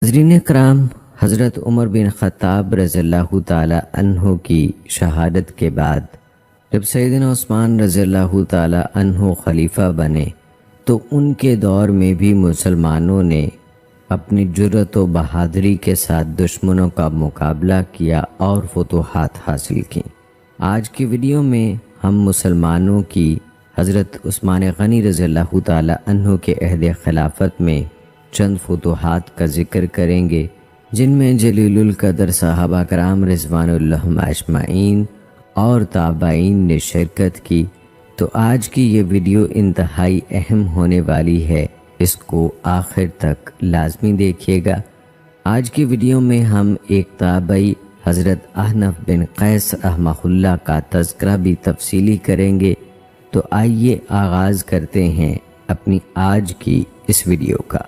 ناظرین کرام، حضرت عمر بن خطاب رضی اللہ تعالی عنہ کی شہادت کے بعد جب سیدنا عثمان رضی اللہ تعالی عنہ خلیفہ بنے تو ان کے دور میں بھی مسلمانوں نے اپنی جرأت و بہادری کے ساتھ دشمنوں کا مقابلہ کیا اور فتوحات حاصل کیں۔ آج کی ویڈیو میں ہم مسلمانوں کی حضرت عثمان غنی رضی اللہ تعالی عنہ کے عہد خلافت میں چند فتوحات کا ذکر کریں گے، جن میں جلیل القدر صحابہ کرام رضوان اللہ اجمعین اور تابعین نے شرکت کی۔ تو آج کی یہ ویڈیو انتہائی اہم ہونے والی ہے، اس کو آخر تک لازمی دیکھیے گا۔ آج کی ویڈیو میں ہم ایک تابعی حضرت احنف بن قیس رحمہ اللہ کا تذکرہ بھی تفصیلی کریں گے۔ تو آئیے آغاز کرتے ہیں اپنی آج کی اس ویڈیو کا۔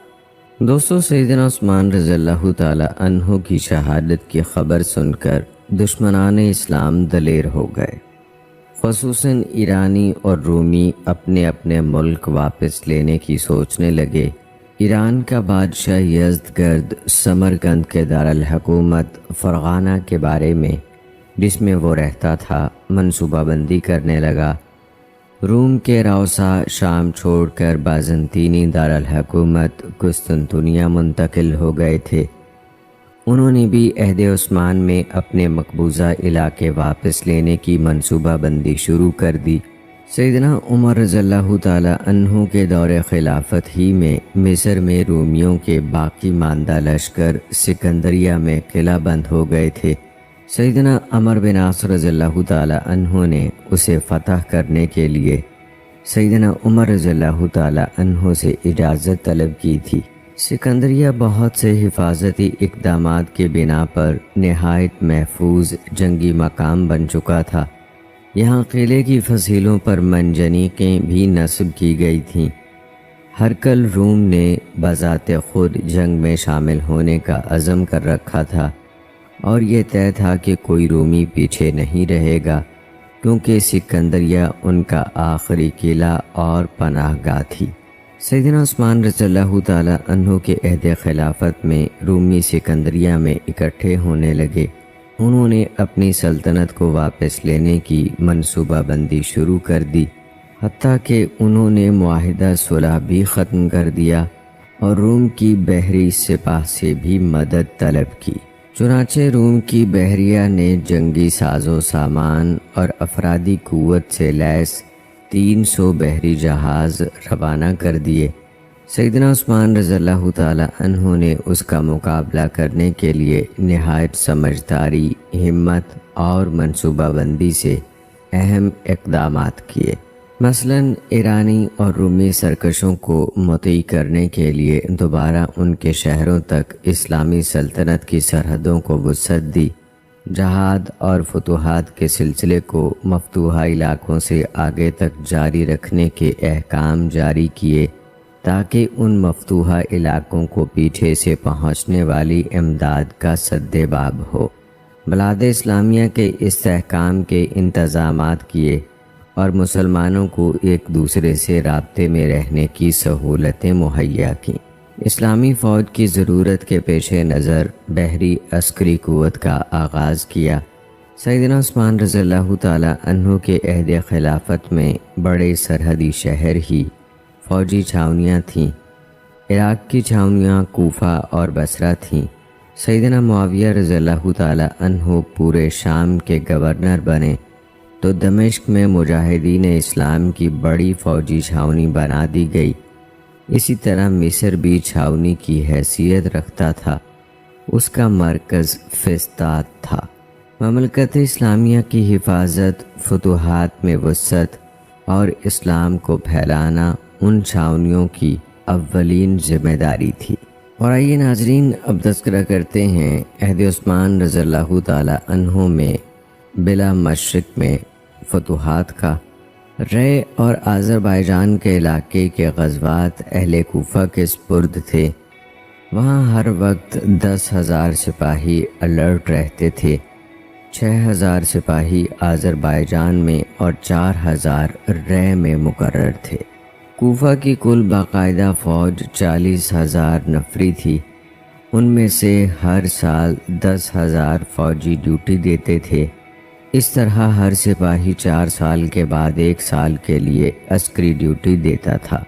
دوستو، سیدنا عثمان رضی اللہ تعالی عنہ کی شہادت کی خبر سن کر دشمنان اسلام دلیر ہو گئے، خصوصاً ایرانی اور رومی اپنے اپنے ملک واپس لینے کی سوچنے لگے۔ ایران کا بادشاہ یزدگرد سمرقند کے دارالحکومت فرغانہ کے بارے میں، جس میں وہ رہتا تھا، منصوبہ بندی کرنے لگا۔ روم کے روسا شام چھوڑ کر بازنطینی دارالحکومت قسطنطنیہ منتقل ہو گئے تھے۔ انہوں نے بھی عہد عثمان میں اپنے مقبوضہ علاقے واپس لینے کی منصوبہ بندی شروع کر دی۔ سیدنا عمر رضی اللہ تعالی عنہ کے دور خلافت ہی میں مصر میں رومیوں کے باقی ماندہ لشکر سکندریہ میں قلعہ بند ہو گئے تھے۔ سیدنا عمر بن عاص رضی اللہ تعالی عنہ نے اسے فتح کرنے کے لیے سیدنا عمر رضی اللہ تعالی عنہ سے اجازت طلب کی تھی۔ سکندریہ بہت سے حفاظتی اقدامات کے بنا پر نہایت محفوظ جنگی مقام بن چکا تھا۔ یہاں قلعے کی فصیلوں پر منجنیقیں بھی نصب کی گئی تھیں۔ ہرقل روم نے بذات خود جنگ میں شامل ہونے کا عزم کر رکھا تھا، اور یہ طے تھا کہ کوئی رومی پیچھے نہیں رہے گا، کیونکہ سکندریہ ان کا آخری قلعہ اور پناہ گاہ تھی۔ سیدنا عثمان رضی اللہ تعالی عنہ کے عہد خلافت میں رومی سکندریہ میں اکٹھے ہونے لگے۔ انہوں نے اپنی سلطنت کو واپس لینے کی منصوبہ بندی شروع کر دی، حتیٰ کہ انہوں نے معاہدہ صلح بھی ختم کر دیا اور روم کی بحری سپاہ سے بھی مدد طلب کی۔ چنانچہ روم کی بحریہ نے جنگی ساز و سامان اور افرادی قوت سے لیس 300 بحری جہاز روانہ کر دیے۔ سیدنا عثمان رضی اللہ تعالی عنہ نے اس کا مقابلہ کرنے کے لیے نہایت سمجھداری، ہمت اور منصوبہ بندی سے اہم اقدامات کیے۔ مثلاً ایرانی اور رومی سرکشوں کو مطیع کرنے کے لیے دوبارہ ان کے شہروں تک اسلامی سلطنت کی سرحدوں کو وسعت دی، جہاد اور فتوحات کے سلسلے کو مفتوحہ علاقوں سے آگے تک جاری رکھنے کے احکام جاری کیے، تاکہ ان مفتوحہ علاقوں کو پیچھے سے پہنچنے والی امداد کا سد باب ہو۔ بلاد اسلامیہ کے استحکام کے انتظامات کیے اور مسلمانوں کو ایک دوسرے سے رابطے میں رہنے کی سہولتیں مہیا کیں۔ اسلامی فوج کی ضرورت کے پیش نظر بحری عسکری قوت کا آغاز کیا۔ سیدنا عثمان رضی اللہ تعالی عنہ کے عہد خلافت میں بڑے سرحدی شہر ہی فوجی چھاونیاں تھیں۔ عراق کی چھاونیاں کوفہ اور بصرہ تھیں۔ سیدنا معاویہ رضی اللہ تعالی عنہ پورے شام کے گورنر بنے تو دمشق میں مجاہدین اسلام کی بڑی فوجی چھاونی بنا دی گئی۔ اسی طرح مصر بھی چھاونی کی حیثیت رکھتا تھا۔ اس کا مرکز فسطاط تھا۔ مملکت اسلامیہ کی حفاظت، فتوحات میں وسعت اور اسلام کو پھیلانا ان چھاونیوں کی اولین ذمہ داری تھی۔ اور آئیے ناظرین، اب تذکرہ کرتے ہیں عہد عثمان رضی اللہ تعالی عنہ میں بلا مشرق میں فتوحات کا۔ رے اور آذربائیجان کے علاقے کے غزوات اہل کوفہ کے سپرد تھے۔ وہاں ہر وقت 10,000 سپاہی الرٹ رہتے تھے۔ 6,000 سپاہی آذربائیجان میں اور 4,000 رے میں مقرر تھے۔ کوفہ کی کل باقاعدہ فوج 40,000 نفری تھی۔ ان میں سے ہر سال 10,000 فوجی ڈیوٹی دیتے تھے۔ اس طرح ہر سپاہی 4 سال کے بعد 1 سال کے لیے عسکری ڈیوٹی دیتا تھا۔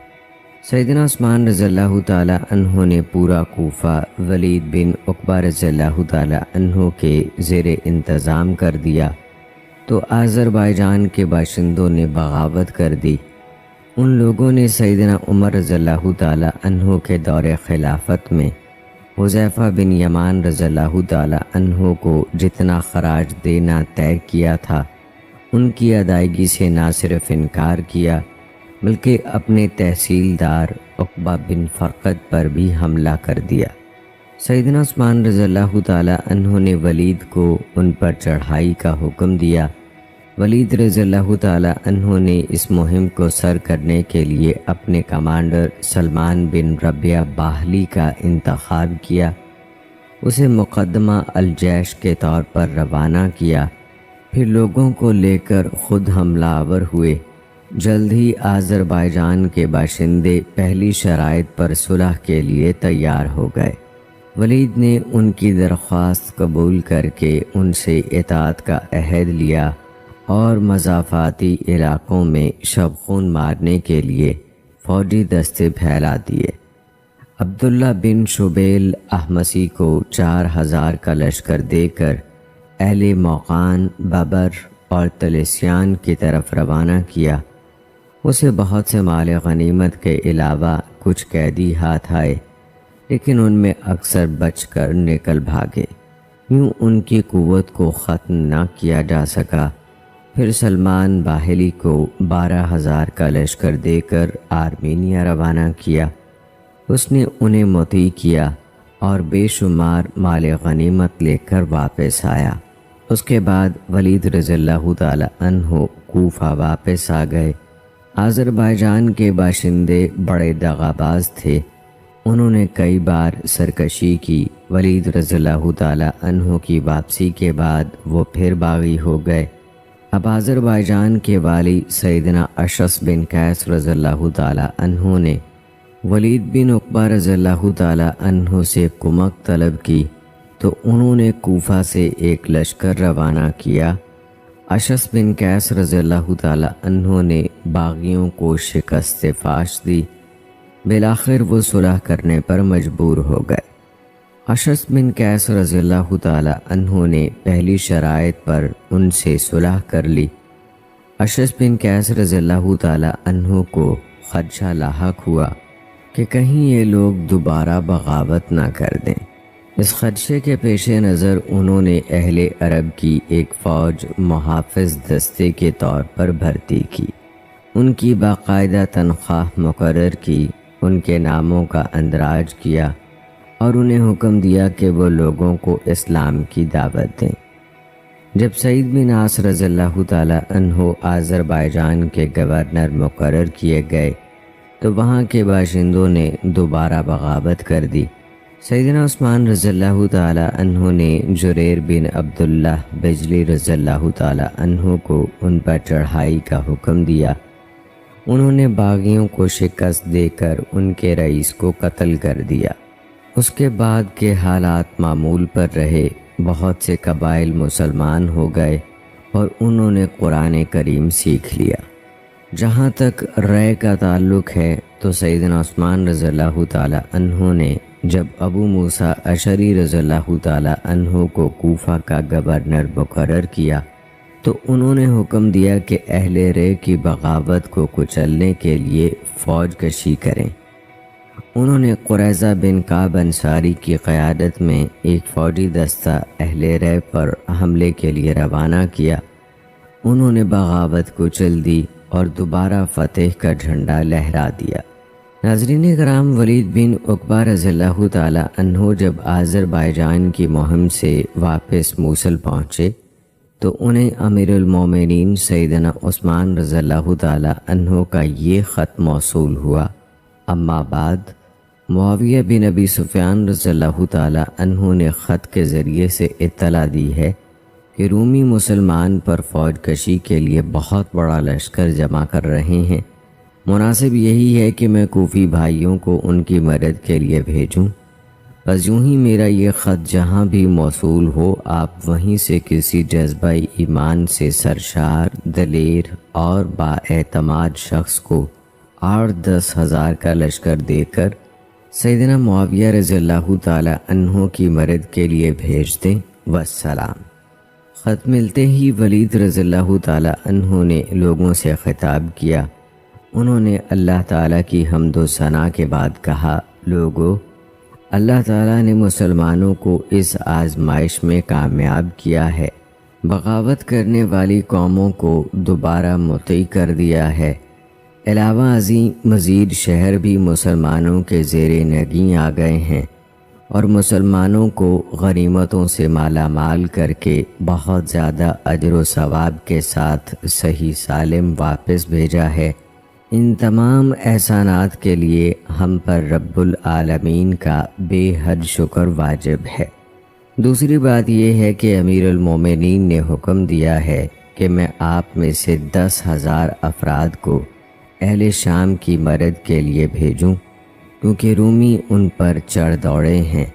سیدنا عثمان رضی اللہ تعالی عنہ نے پورا کوفہ ولید بن عقبہ رضی اللہ تعالی عنہ کے زیر انتظام کر دیا تو آذربائیجان کے باشندوں نے بغاوت کر دی۔ ان لوگوں نے سیدنا عمر رضی اللہ تعالی عنہ کے دور خلافت میں حذیفہ بن یمان رضی اللہ تعالی عنہ کو جتنا خراج دینا طے کیا تھا ان کی ادائیگی سے نہ صرف انکار کیا بلکہ اپنے تحصیلدار عقبہ بن فرقد پر بھی حملہ کر دیا۔ سیدنا عثمان رضی اللہ تعالی عنہ نے ولید کو ان پر چڑھائی کا حکم دیا۔ ولید رضی اللہ تعالی عنہ نے اس مہم کو سر کرنے کے لیے اپنے کمانڈر سلمان بن ربیہ باہلی کا انتخاب کیا۔ اسے مقدمہ الجیش کے طور پر روانہ کیا، پھر لوگوں کو لے کر خود حملہ آور ہوئے۔ جلد ہی آذربائیجان کے باشندے پہلی شرائط پر صلح کے لیے تیار ہو گئے۔ ولید نے ان کی درخواست قبول کر کے ان سے اطاعت کا عہد لیا اور مضافاتی علاقوں میں شب خون مارنے کے لیے فوجی دستے پھیلا دیے۔ عبداللہ بن شبیل احمسی کو 4,000 کا لشکر دے کر اہل موقان، ببر اور تلسیان کی طرف روانہ کیا۔ اسے بہت سے مال غنیمت کے علاوہ کچھ قیدی ہاتھ آئے، لیکن ان میں اکثر بچ کر نکل بھاگے۔ یوں ان کی قوت کو ختم نہ کیا جا سکا۔ پھر سلمان باہلی کو 12,000 کا لشکر دے کر آرمینیا روانہ کیا۔ اس نے انہیں مطیع کیا اور بے شمار مال غنیمت لے کر واپس آیا۔ اس کے بعد ولید رضی اللہ تعالی عنہ کوفہ واپس آ گئے۔ آذربائیجان کے باشندے بڑے دغاباز تھے، انہوں نے کئی بار سرکشی کی۔ ولید رضی اللہ تعالی عنہ کی واپسی کے بعد وہ پھر باغی ہو گئے۔ اب آذربائیجان کے والی سیدنا اشعث بن قیس رضی اللہ تعالی عنہ نے ولید بن عقبہ رضی اللہ تعالی عنہ سے کمک طلب کی تو انہوں نے کوفہ سے ایک لشکر روانہ کیا۔ اشعث بن قیس رضی اللہ تعالی عنہ نے باغیوں کو شکست فاش دی۔ بالآخر وہ صلح کرنے پر مجبور ہو گئے۔ اشعث بن قیس رضی اللہ تعالی عنہ نے پہلی شرائط پر ان سے صلح کر لی۔ اشعث بن قیس رضی اللہ تعالی عنہ کو خدشہ لاحق ہوا کہ کہیں یہ لوگ دوبارہ بغاوت نہ کر دیں۔ اس خدشے کے پیش نظر انہوں نے اہل عرب کی ایک فوج محافظ دستے کے طور پر بھرتی کی، ان کی باقاعدہ تنخواہ مقرر کی، ان کے ناموں کا اندراج کیا اور انہیں حکم دیا کہ وہ لوگوں کو اسلام کی دعوت دیں۔ جب سعید بن عاص رضی اللہ تعالی عنہ آذربائیجان کے گورنر مقرر کیے گئے تو وہاں کے باشندوں نے دوبارہ بغاوت کر دی۔ سیدنا عثمان رضی اللہ تعالی عنہ نے جریر بن عبداللہ بجلی رضی اللہ تعالی عنہ کو ان پر چڑھائی کا حکم دیا۔ انہوں نے باغیوں کو شکست دے کر ان کے رئیس کو قتل کر دیا۔ اس کے بعد کے حالات معمول پر رہے، بہت سے قبائل مسلمان ہو گئے اور انہوں نے قرآن کریم سیکھ لیا۔ جہاں تک رائے کا تعلق ہے تو سیدنا عثمان رضی اللہ تعالی عنہ نے جب ابو موسیٰ اشعری رضی اللہ تعالی عنہ کو کوفہ کا گورنر مقرر کیا تو انہوں نے حکم دیا کہ اہل رے کی بغاوت کو کچلنے کے لیے فوج کشی کریں۔ انہوں نے قریظہ بن کعب انصاری کی قیادت میں ایک فوجی دستہ اہل رے پر حملے کے لیے روانہ کیا۔ انہوں نے بغاوت کچل دی اور دوبارہ فتح کا جھنڈا لہرا دیا۔ ناظرین کرام، ولید بن عقبہ رضی اللہ تعالی عنہ جب آذربائیجان کی مہم سے واپس موصل پہنچے تو انہیں امیر المومنین سیدنا عثمان رضی اللہ تعالی عنہ کا یہ خط موصول ہوا: اما بعد، معاویہ بن ابی سفیان رضی اللہ تعالی عنہ نے خط کے ذریعے سے اطلاع دی ہے کہ رومی مسلمان پر فوج کشی کے لیے بہت بڑا لشکر جمع کر رہے ہیں۔ مناسب یہی ہے کہ میں کوفی بھائیوں کو ان کی مدد کے لیے بھیجوں۔ بس یوں ہی میرا یہ خط جہاں بھی موصول ہو آپ وہیں سے کسی جذبہ ایمان سے سرشار دلیر اور بااعتماد شخص کو 8-10 ہزار کا لشکر دے کر سیدنا معاویہ رضی اللہ تعالی عنہ کی مدد کے لیے بھیج دیں۔ والسلام۔ خط ملتے ہی ولید رضی اللہ تعالی عنہ نے لوگوں سے خطاب کیا۔ انہوں نے اللہ تعالیٰ کی حمد و ثنا کے بعد کہا، لوگو، اللہ تعالیٰ نے مسلمانوں کو اس آزمائش میں کامیاب کیا ہے، بغاوت کرنے والی قوموں کو دوبارہ مطیع کر دیا ہے۔ علاوہ ازیں مزید شہر بھی مسلمانوں کے زیر نگیں آ گئے ہیں اور مسلمانوں کو غنیمتوں سے مالا مال کر کے بہت زیادہ اجر و ثواب کے ساتھ صحیح سالم واپس بھیجا ہے۔ ان تمام احسانات کے لیے ہم پر رب العالمین کا بے حد شکر واجب ہے۔ دوسری بات یہ ہے کہ امیر المومنین نے حکم دیا ہے کہ میں آپ میں سے 10,000 افراد کو اہل شام کی مدد کے لیے بھیجوں، کیونکہ رومی ان پر چڑھ دوڑے ہیں۔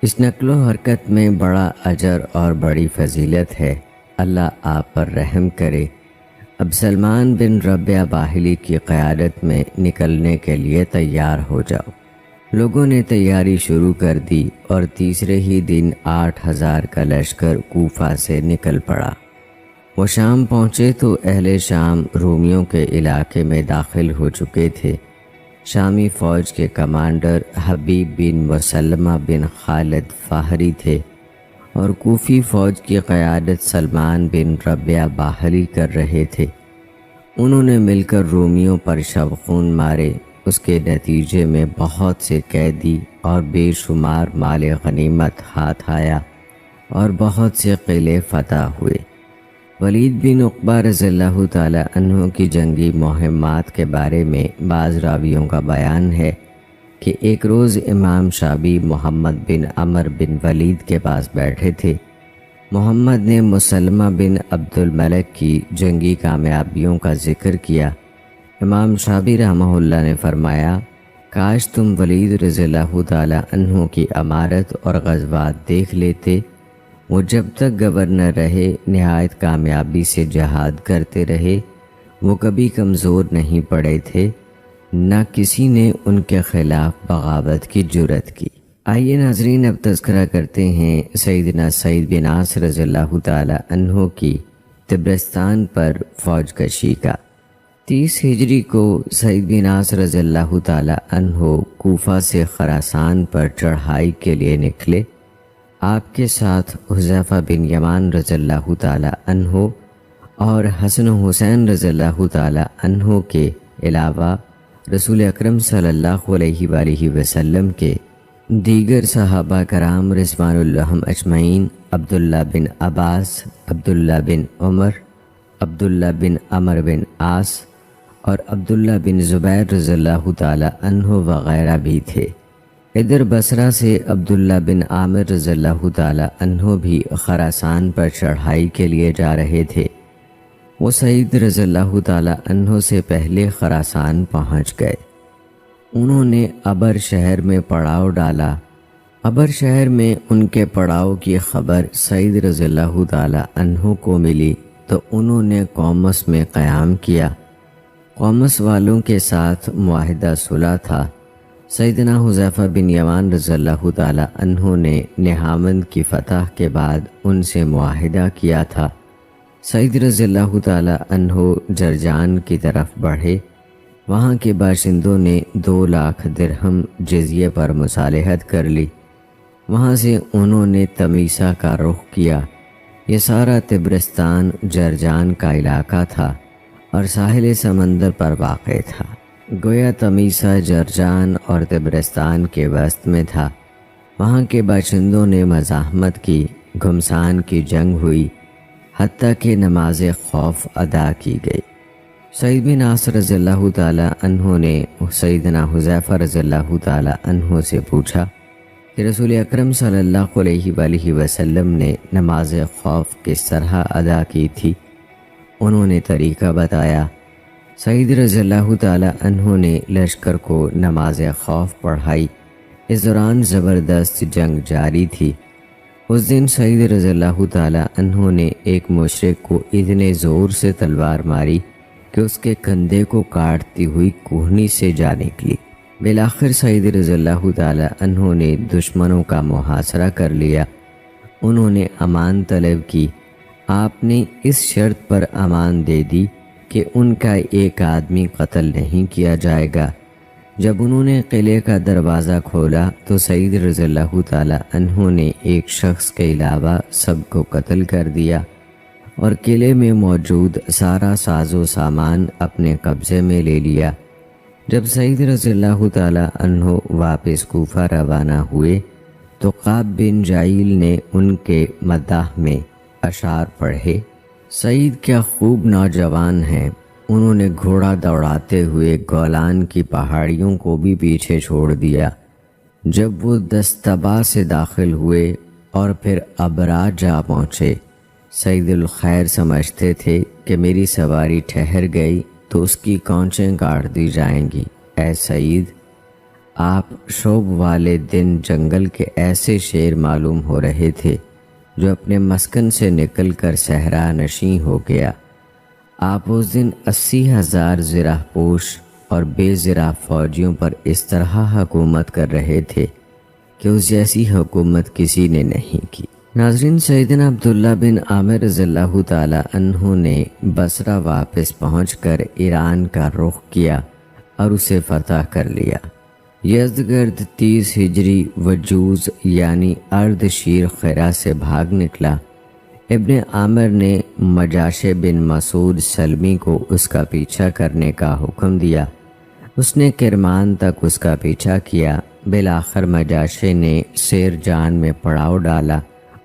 اس نقل و حرکت میں بڑا اجر اور بڑی فضیلت ہے، اللہ آپ پر رحم کرے۔ اب سلمان بن ربیہ باہلی کی قیادت میں نکلنے کے لیے تیار ہو جاؤ۔ لوگوں نے تیاری شروع کر دی اور تیسرے ہی دن 8,000 کا لشکر کوفہ سے نکل پڑا۔ وہ شام پہنچے تو اہل شام رومیوں کے علاقے میں داخل ہو چکے تھے۔ شامی فوج کے کمانڈر حبیب بن مسلمہ بن خالد فہری تھے اور کوفی فوج کی قیادت سلمان بن ربیہ باہلی کر رہے تھے۔ انہوں نے مل کر رومیوں پر شب خون مارے۔ اس کے نتیجے میں بہت سے قیدی اور بے شمار مال غنیمت ہاتھ آیا اور بہت سے قلعے فتح ہوئے۔ ولید بن عقبہ رضی اللہ تعالی عنہ کی جنگی مہمات کے بارے میں بعض راویوں کا بیان ہے کہ ایک روز امام شابی محمد بن عمر بن ولید کے پاس بیٹھے تھے۔ محمد نے مسلمہ بن عبد الملک کی جنگی کامیابیوں کا ذکر کیا۔ امام شابی رحمہ اللہ نے فرمایا، کاش تم ولید رضی اللہ تعالی عنہ کی امارت اور غزوات دیکھ لیتے۔ وہ جب تک گورنر رہے نہایت کامیابی سے جہاد کرتے رہے، وہ کبھی کمزور نہیں پڑے تھے، نہ کسی نے ان کے خلاف بغاوت کی جرأت کی۔ آئیے ناظرین اب تذکرہ کرتے ہیں سیدنا سعید بن عاص رضی اللہ تعالی عنہ کی طبرستان پر فوج کشی کا۔ 30 ہجری کو سعید بن عاص رضی اللہ تعالی عنہ کوفہ سے خراسان پر چڑھائی کے لیے نکلے۔ آپ کے ساتھ حذیفہ بن یمان رضی اللہ تعالی عنہ اور حسن و حسین رضی اللہ تعالی عنہ کے علاوہ رسول اکرم صلی اللہ علیہ وآلہ وسلم کے دیگر صحابہ کرام رضوان اللہ اجمعین، عبداللہ بن عباس، عبداللہ بن عمر، عبداللہ بن عمر بن عاص اور عبداللہ بن زبیر رضی اللہ تعالی عنہ وغیرہ بھی تھے۔ ادھر بصرہ سے عبداللہ بن عامر رضی اللہ تعالی عنہ بھی خراسان پر چڑھائی کے لیے جا رہے تھے۔ وہ سعید رضی اللہ تعالی عنہ سے پہلے خراسان پہنچ گئے۔ انہوں نے ابر شہر میں پڑاؤ ڈالا۔ ابر شہر میں ان کے پڑاؤ کی خبر سعید رضی اللہ تعالی عنہ کو ملی تو انہوں نے قومس میں قیام کیا۔ قومس والوں کے ساتھ معاہدہ صلح تھا۔ سیدنا حذیفہ بن یمان رضی اللہ تعالی عنہ نے نہامند کی فتح کے بعد ان سے معاہدہ کیا تھا۔ سعید رضی اللہ تعالی عنہ جرجان کی طرف بڑھے۔ وہاں کے باشندوں نے 2 لاکھ درہم جزیے پر مصالحت کر لی۔ وہاں سے انہوں نے تمیسا کا رخ کیا۔ یہ سارا طبرستان جرجان کا علاقہ تھا اور ساحل سمندر پر واقع تھا۔ گویا تمیسا جرجان اور طبرستان کے وسط میں تھا۔ وہاں کے باشندوں نے مزاحمت کی، گھمسان کی جنگ ہوئی، حتیٰ کہ نماز خوف ادا کی گئی۔ سعید بن عاص رضی اللہ تعالی عنہ نے سیدنا حذیفہ رضی اللہ تعالی عنہ سے پوچھا کہ رسول اکرم صلی اللہ علیہ وآلہ وسلم نے نماز خوف کس طرح ادا کی تھی؟ انہوں نے طریقہ بتایا۔ سعید رضی اللہ تعالی عنہ نے لشکر کو نماز خوف پڑھائی۔ اس دوران زبردست جنگ جاری تھی۔ اس دن سعید رضی اللہ تعالیٰ عنہ نے ایک مشرک کو اتنے زور سے تلوار ماری کہ اس کے کندھے کو کاٹتی ہوئی کوہنی سے جا نکلی۔ بالآخر سعید رضی اللہ تعالیٰ عنہ نے دشمنوں کا محاصرہ کر لیا۔ انہوں نے امان طلب کی۔ آپ نے اس شرط پر امان دے دی کہ ان کا ایک آدمی قتل نہیں کیا جائے گا۔ جب انہوں نے قلعے کا دروازہ کھولا تو سعید رضی اللہ تعالیٰ عنہ نے ایک شخص کے علاوہ سب کو قتل کر دیا اور قلعے میں موجود سارا ساز و سامان اپنے قبضے میں لے لیا۔ جب سعید رضی اللہ تعالیٰ عنہ واپس کوفہ روانہ ہوئے تو قاب بن جعیل نے ان کے مداح میں اشعار پڑھے۔ سعید کیا خوب نوجوان ہیں، انہوں نے گھوڑا دوڑاتے ہوئے گولان کی پہاڑیوں کو بھی پیچھے چھوڑ دیا۔ جب وہ دستبا سے داخل ہوئے اور پھر ابرا جا پہنچے، سعید الخیر سمجھتے تھے کہ میری سواری ٹھہر گئی تو اس کی کونچیں کاٹ دی جائیں گی۔ اے سعید، آپ شوب والے دن جنگل کے ایسے شیر معلوم ہو رہے تھے جو اپنے مسکن سے نکل کر صحرا نشیں ہو گیا۔ آپ اس دن 80,000 زرہ پوش اور بے زرہ فوجیوں پر اس طرح حکومت کر رہے تھے کہ اس جیسی حکومت کسی نے نہیں کی۔ ناظرین، سیدنا عبداللہ بن عامر رضی اللہ تعالی عنہ نے بصرہ واپس پہنچ کر ایران کا رخ کیا اور اسے فتح کر لیا۔ یزدگرد 30 ہجری وجوز یعنی ارد شیر خیرہ سے بھاگ نکلا۔ ابن عامر نے مجاشع بن مسعود سلمی کو اس کا پیچھا کرنے کا حکم دیا۔ اس نے کرمان تک اس کا پیچھا کیا۔ بالآخر مجاشع نے سیر جان میں پڑاؤ ڈالا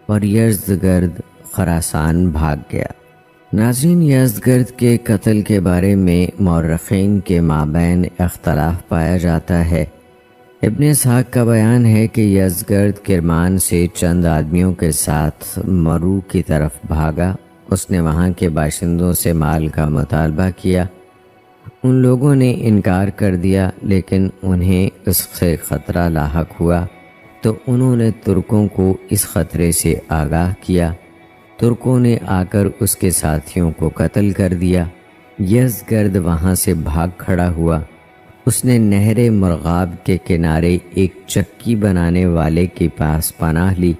اور یزدگرد خراسان بھاگ گیا۔ ناظرین، یزدگرد کے قتل کے بارے میں مورخین کے مابین اختلاف پایا جاتا ہے۔ ابن اسحاق کا بیان ہے کہ یزدگرد کرمان سے چند آدمیوں کے ساتھ مرو کی طرف بھاگا۔ اس نے وہاں کے باشندوں سے مال کا مطالبہ کیا۔ ان لوگوں نے انکار کر دیا، لیکن انہیں اس سے خطرہ لاحق ہوا تو انہوں نے ترکوں کو اس خطرے سے آگاہ کیا۔ ترکوں نے آ کر اس کے ساتھیوں کو قتل کر دیا۔ یزدگرد وہاں سے بھاگ کھڑا ہوا۔ اس نے نہر مرغاب کے کنارے ایک چکی بنانے والے کے پاس پناہ لی۔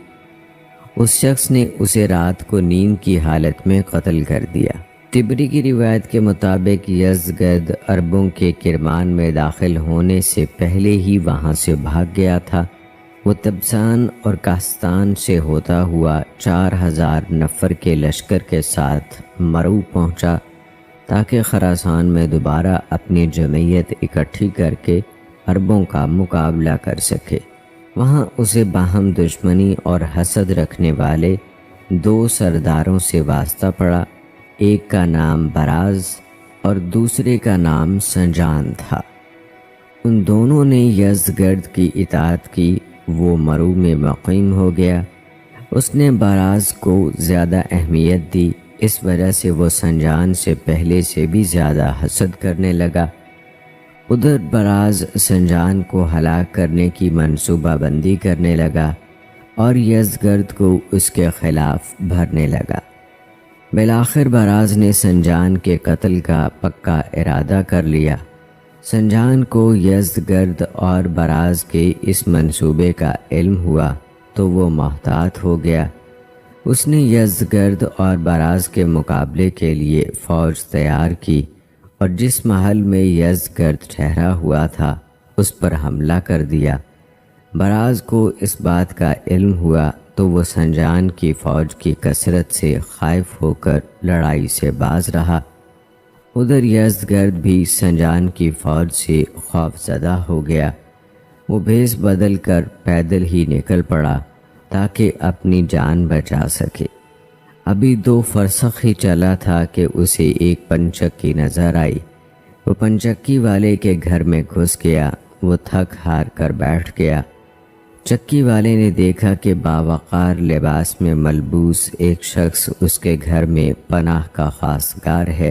اس شخص نے اسے رات کو نیند کی حالت میں قتل کر دیا۔ طبری کی روایت کے مطابق یزدگرد عربوں کے کرمان میں داخل ہونے سے پہلے ہی وہاں سے بھاگ گیا تھا۔ وہ تبسان اور کاستان سے ہوتا ہوا 4000 نفر کے لشکر کے ساتھ مرو پہنچا تاکہ خراسان میں دوبارہ اپنی جمعیت اکٹھی کر کے عربوں کا مقابلہ کر سکے۔ وہاں اسے باہم دشمنی اور حسد رکھنے والے 2 سرداروں سے واسطہ پڑا۔ ایک کا نام براز اور دوسرے کا نام سنجان تھا۔ ان دونوں نے یزدگرد کی اطاعت کی۔ وہ مرو میں مقیم ہو گیا۔ اس نے براز کو زیادہ اہمیت دی، اس وجہ سے وہ سنجان سے پہلے سے بھی زیادہ حسد کرنے لگا۔ ادھر براز سنجان کو ہلاک کرنے کی منصوبہ بندی کرنے لگا اور یزدگرد کو اس کے خلاف بھرنے لگا۔ بالآخر براز نے سنجان کے قتل کا پکا ارادہ کر لیا۔ سنجان کو یزدگرد اور براز کے اس منصوبے کا علم ہوا تو وہ محتاط ہو گیا۔ اس نے یزدگرد اور براز کے مقابلے کے لیے فوج تیار کی اور جس محل میں یزدگرد ٹھہرا ہوا تھا اس پر حملہ کر دیا۔ براز کو اس بات کا علم ہوا تو وہ سنجان کی فوج کی کثرت سے خائف ہو کر لڑائی سے باز رہا۔ ادھر یزدگرد بھی سنجان کی فوج سے خوف زدہ ہو گیا۔ وہ بھیس بدل کر پیدل ہی نکل پڑا تاکہ اپنی جان بچا سکے۔ ابھی 2 فرسخ ہی چلا تھا کہ اسے ایک پنچکی نظر آئی۔ وہ پنچکی والے کے گھر میں گھس گیا۔ وہ تھک ہار کر بیٹھ گیا۔ چکی والے نے دیکھا کہ باوقار لباس میں ملبوس ایک شخص اس کے گھر میں پناہ کا خواستگار ہے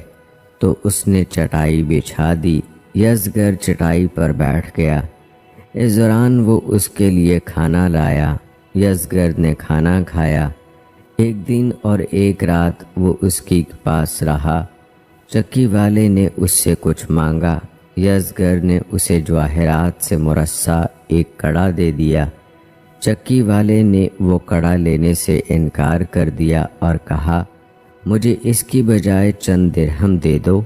تو اس نے چٹائی بچھا دی۔ یزدگرد چٹائی پر بیٹھ گیا۔ اس دوران وہ اس کے لیے کھانا لایا۔ یزدگرد نے کھانا کھایا۔ ایک دن اور ایک رات وہ اس کے پاس رہا۔ چکی والے نے اس سے کچھ مانگا۔ یزدگرد نے اسے جواہرات سے مرصع ایک کڑا دے دیا۔ چکی والے نے وہ کڑا لینے سے انکار کر دیا اور کہا، مجھے اس کی بجائے چند درہم دے دو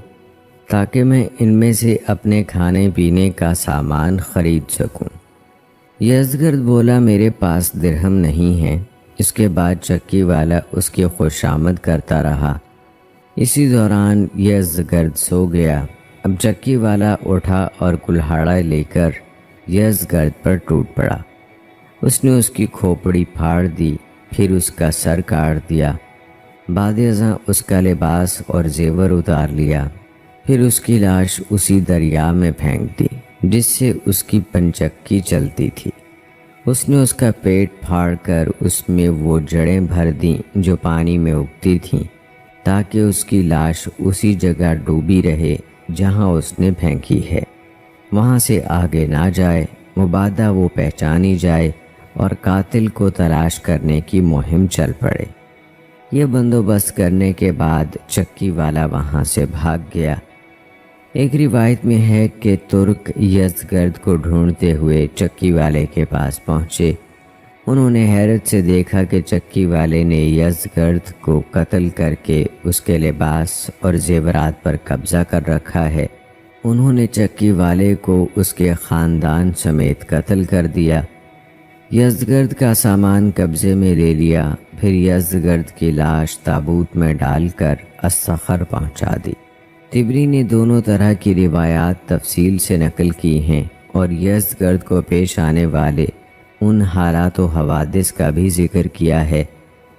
تاکہ میں ان میں سے اپنے کھانے پینے کا سامان خرید سکوں۔ یزدگرد بولا، میرے پاس درہم نہیں ہے۔ اس کے بعد چکی والا اس کی خوشامد کرتا رہا۔ اسی دوران یزدگرد سو گیا۔ اب چکی والا اٹھا اور کلہاڑا لے کر یزدگرد پر ٹوٹ پڑا۔ اس نے اس کی کھوپڑی پھاڑ دی، پھر اس کا سر کاٹ دیا۔ بعد ازاں اس کا لباس اور زیور اتار لیا، پھر اس کی لاش اسی دریا میں پھینک دی جس سے اس کی پنچکی چلتی تھی۔ اس نے اس کا پیٹ پھاڑ کر اس میں وہ جڑیں بھر دیں جو پانی میں اگتی تھیں تاکہ اس کی لاش اسی جگہ ڈوبی رہے جہاں اس نے پھینکی ہے، وہاں سے آگے نہ جائے، مبادا وہ پہچانی جائے اور قاتل کو تلاش کرنے کی مہم چل پڑے۔ یہ بندوبست کرنے کے بعد چکی والا وہاں سے بھاگ گیا۔ ایک روایت میں ہے کہ ترک یزدگرد کو ڈھونڈتے ہوئے چکی والے کے پاس پہنچے۔ انہوں نے حیرت سے دیکھا کہ چکی والے نے یزدگرد کو قتل کر کے اس کے لباس اور زیورات پر قبضہ کر رکھا ہے۔ انہوں نے چکی والے کو اس کے خاندان سمیت قتل کر دیا۔ یزدگرد کا سامان قبضے میں لے لیا، پھر یزدگرد کی لاش تابوت میں ڈال کر الصخر پہنچا دی۔ طبری نے دونوں طرح کی روایات تفصیل سے نقل کی ہیں اور یزدگرد کو پیش آنے والے ان حالات و حوادث کا بھی ذکر کیا ہے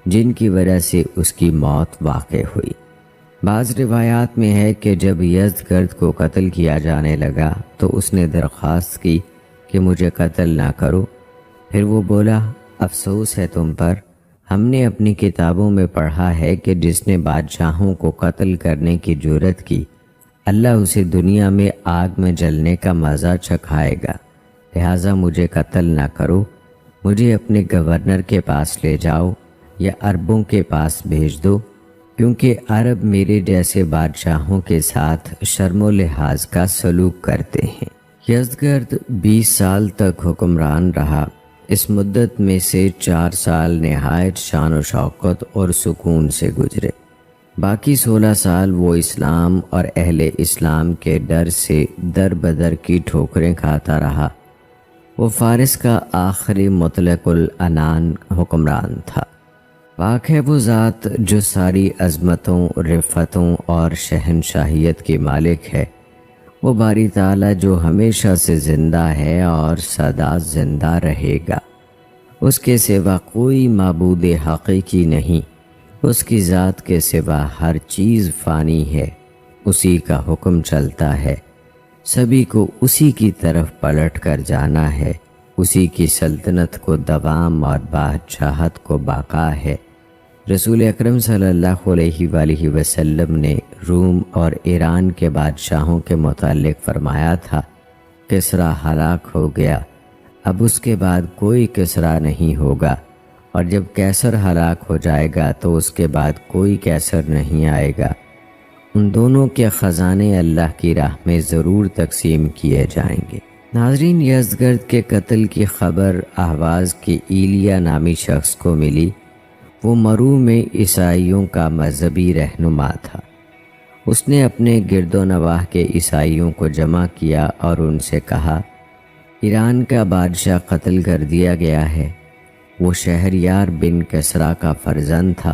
جن کی وجہ سے اس کی موت واقع ہوئی۔ بعض روایات میں ہے کہ جب یزدگرد کو قتل کیا جانے لگا تو اس نے درخواست کی کہ مجھے قتل نہ کرو۔ پھر وہ بولا، افسوس ہے تم پر، ہم نے اپنی کتابوں میں پڑھا ہے کہ جس نے بادشاہوں کو قتل کرنے کی جرات کی، اللہ اسے دنیا میں آگ میں جلنے کا مزہ چکھائے گا، لہٰذا مجھے قتل نہ کرو، مجھے اپنے گورنر کے پاس لے جاؤ یا عربوں کے پاس بھیج دو، کیونکہ عرب میرے جیسے بادشاہوں کے ساتھ شرم و لحاظ کا سلوک کرتے ہیں۔ یزدگرد 20 سال تک حکمران رہا۔ اس مدت میں سے 4 سال نہایت شان و شوکت اور سکون سے گزرے۔ باقی 16 سال وہ اسلام اور اہل اسلام کے ڈر سے در بدر کی ٹھوکریں کھاتا رہا۔ وہ فارس کا آخری مطلق العنان حکمران تھا۔ پاک ہے وہ ذات جو ساری عظمتوں، رفتوں اور شہنشاہیت کی مالک ہے۔ وہ باری تعالیٰ جو ہمیشہ سے زندہ ہے اور سدا زندہ رہے گا۔ اس کے سوا کوئی معبود حقیقی نہیں۔ اس کی ذات کے سوا ہر چیز فانی ہے۔ اسی کا حکم چلتا ہے۔ سبھی کو اسی کی طرف پلٹ کر جانا ہے۔ اسی کی سلطنت کو دوام اور بادشاہت کو بقا ہے۔ رسول اکرم صلی اللہ علیہ وآلہ وسلم نے روم اور ایران کے بادشاہوں کے متعلق فرمایا تھا، کسریٰ ہلاک ہو گیا، اب اس کے بعد کوئی کسریٰ نہیں ہوگا، اور جب کیسر ہلاک ہو جائے گا تو اس کے بعد کوئی کیسر نہیں آئے گا۔ ان دونوں کے خزانے اللہ کی راہ میں ضرور تقسیم کیے جائیں گے۔ ناظرین، یزدگرد کے قتل کی خبر اہواز کے ایلیا نامی شخص کو ملی۔ وہ مرو میں عیسائیوں کا مذہبی رہنما تھا۔ اس نے اپنے گرد و نواح کے عیسائیوں کو جمع کیا اور ان سے کہا، ایران کا بادشاہ قتل کر دیا گیا ہے۔ وہ شہریار بن کسریٰ کا فرزند تھا۔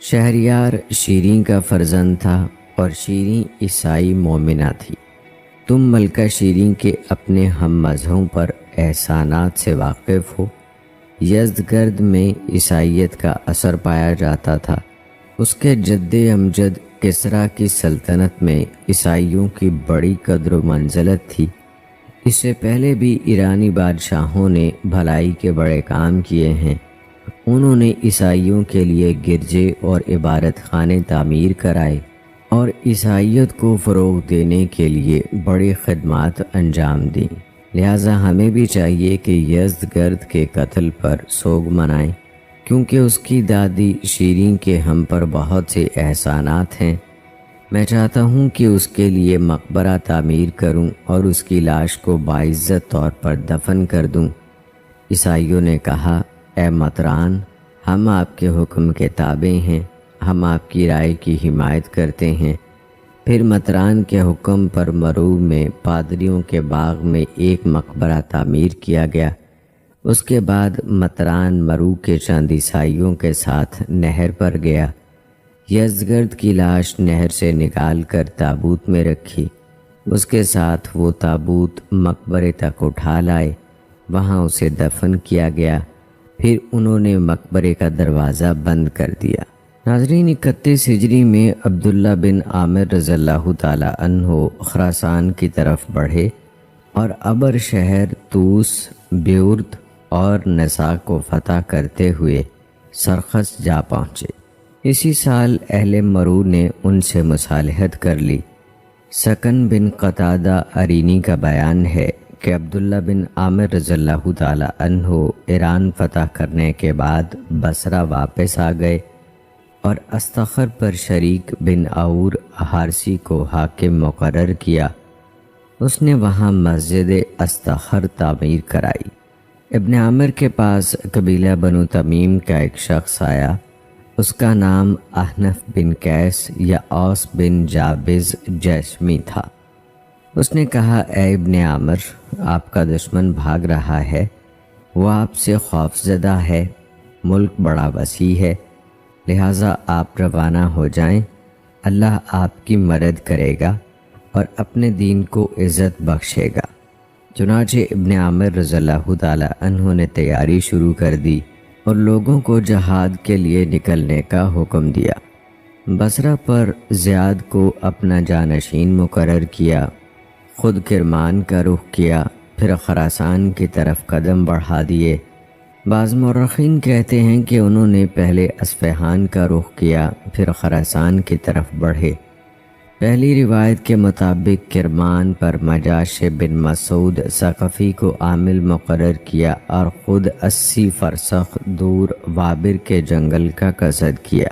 شہریار شیریں کا فرزند تھا اور شیریں عیسائی مومنہ تھی۔ تم ملکہ شیریں کے اپنے ہم مذہبوں پر احسانات سے واقف ہو۔ یزدگرد میں عیسائیت کا اثر پایا جاتا تھا۔ اس کے جد امجد کسریٰ کی سلطنت میں عیسائیوں کی بڑی قدر و منزلت تھی۔ اس سے پہلے بھی ایرانی بادشاہوں نے بھلائی کے بڑے کام کیے ہیں۔ انہوں نے عیسائیوں کے لیے گرجے اور عبادت خانے تعمیر کرائے اور عیسائیت کو فروغ دینے کے لیے بڑی خدمات انجام دیں۔ لہٰذا ہمیں بھی چاہیے کہ یزدگرد کے قتل پر سوگ منائیں، کیونکہ اس کی دادی شیریں کے ہم پر بہت سے احسانات ہیں۔ میں چاہتا ہوں کہ اس کے لیے مقبرہ تعمیر کروں اور اس کی لاش کو باعزت طور پر دفن کر دوں۔ عیسائیوں نے کہا، اے مطران، ہم آپ کے حکم کے تابع ہیں، ہم آپ کی رائے کی حمایت کرتے ہیں۔ پھر مطران کے حکم پر مرو میں پادریوں کے باغ میں ایک مقبرہ تعمیر کیا گیا۔ اس کے بعد مطران مرو کے چند عیسائیوں کے ساتھ نہر پر گیا۔ یزدگرد کی لاش نہر سے نکال کر تابوت میں رکھی، اس کے ساتھ وہ تابوت مقبرے تک اٹھا لائے، وہاں اسے دفن کیا گیا۔ پھر انہوں نے مقبرے کا دروازہ بند کر دیا۔ ناظرین، 31 ہجری میں عبداللہ بن عامر رضی اللہ تعالی عنہ خراسان کی طرف بڑھے اور ابر شہر، طوس، بیورد اور نسا کو فتح کرتے ہوئے سرخس جا پہنچے۔ اسی سال اہل مرو نے ان سے مصالحت کر لی۔ سکن بن قتادہ ارینی کا بیان ہے کہ عبداللہ بن عامر رضی اللہ تعالی عنہ ایران فتح کرنے کے بعد بصرہ واپس آ گئے اور استخر پر شریک بن عور حارسی کو حاکم مقرر کیا۔ اس نے وہاں مسجد استخر تعمیر کرائی۔ ابن عامر کے پاس قبیلہ بنو تمیم کا ایک شخص آیا، اس کا نام احنف بن قیس یا اوس بن جابز جیشمی تھا۔ اس نے کہا، اے ابن عامر، آپ کا دشمن بھاگ رہا ہے، وہ آپ سے خوفزدہ ہے، ملک بڑا وسیع ہے، لہٰذا آپ روانہ ہو جائیں، اللہ آپ کی مدد کرے گا اور اپنے دین کو عزت بخشے گا۔ چنانچہ ابن عامر رضی اللہ تعالی عنہ نے تیاری شروع کر دی اور لوگوں کو جہاد کے لیے نکلنے کا حکم دیا۔ بصرہ پر زیاد کو اپنا جانشین مقرر کیا، خود کرمان کا رخ کیا، پھر خراسان کی طرف قدم بڑھا دیے۔ بعض مورخین کہتے ہیں کہ انہوں نے پہلے اصفہان کا رخ کیا، پھر خراسان کی طرف بڑھے۔ پہلی روایت کے مطابق کرمان پر مجاش بن مسعود ثقفی کو عامل مقرر کیا اور خود 80 فرسخ دور وابر کے جنگل کا قصد کیا۔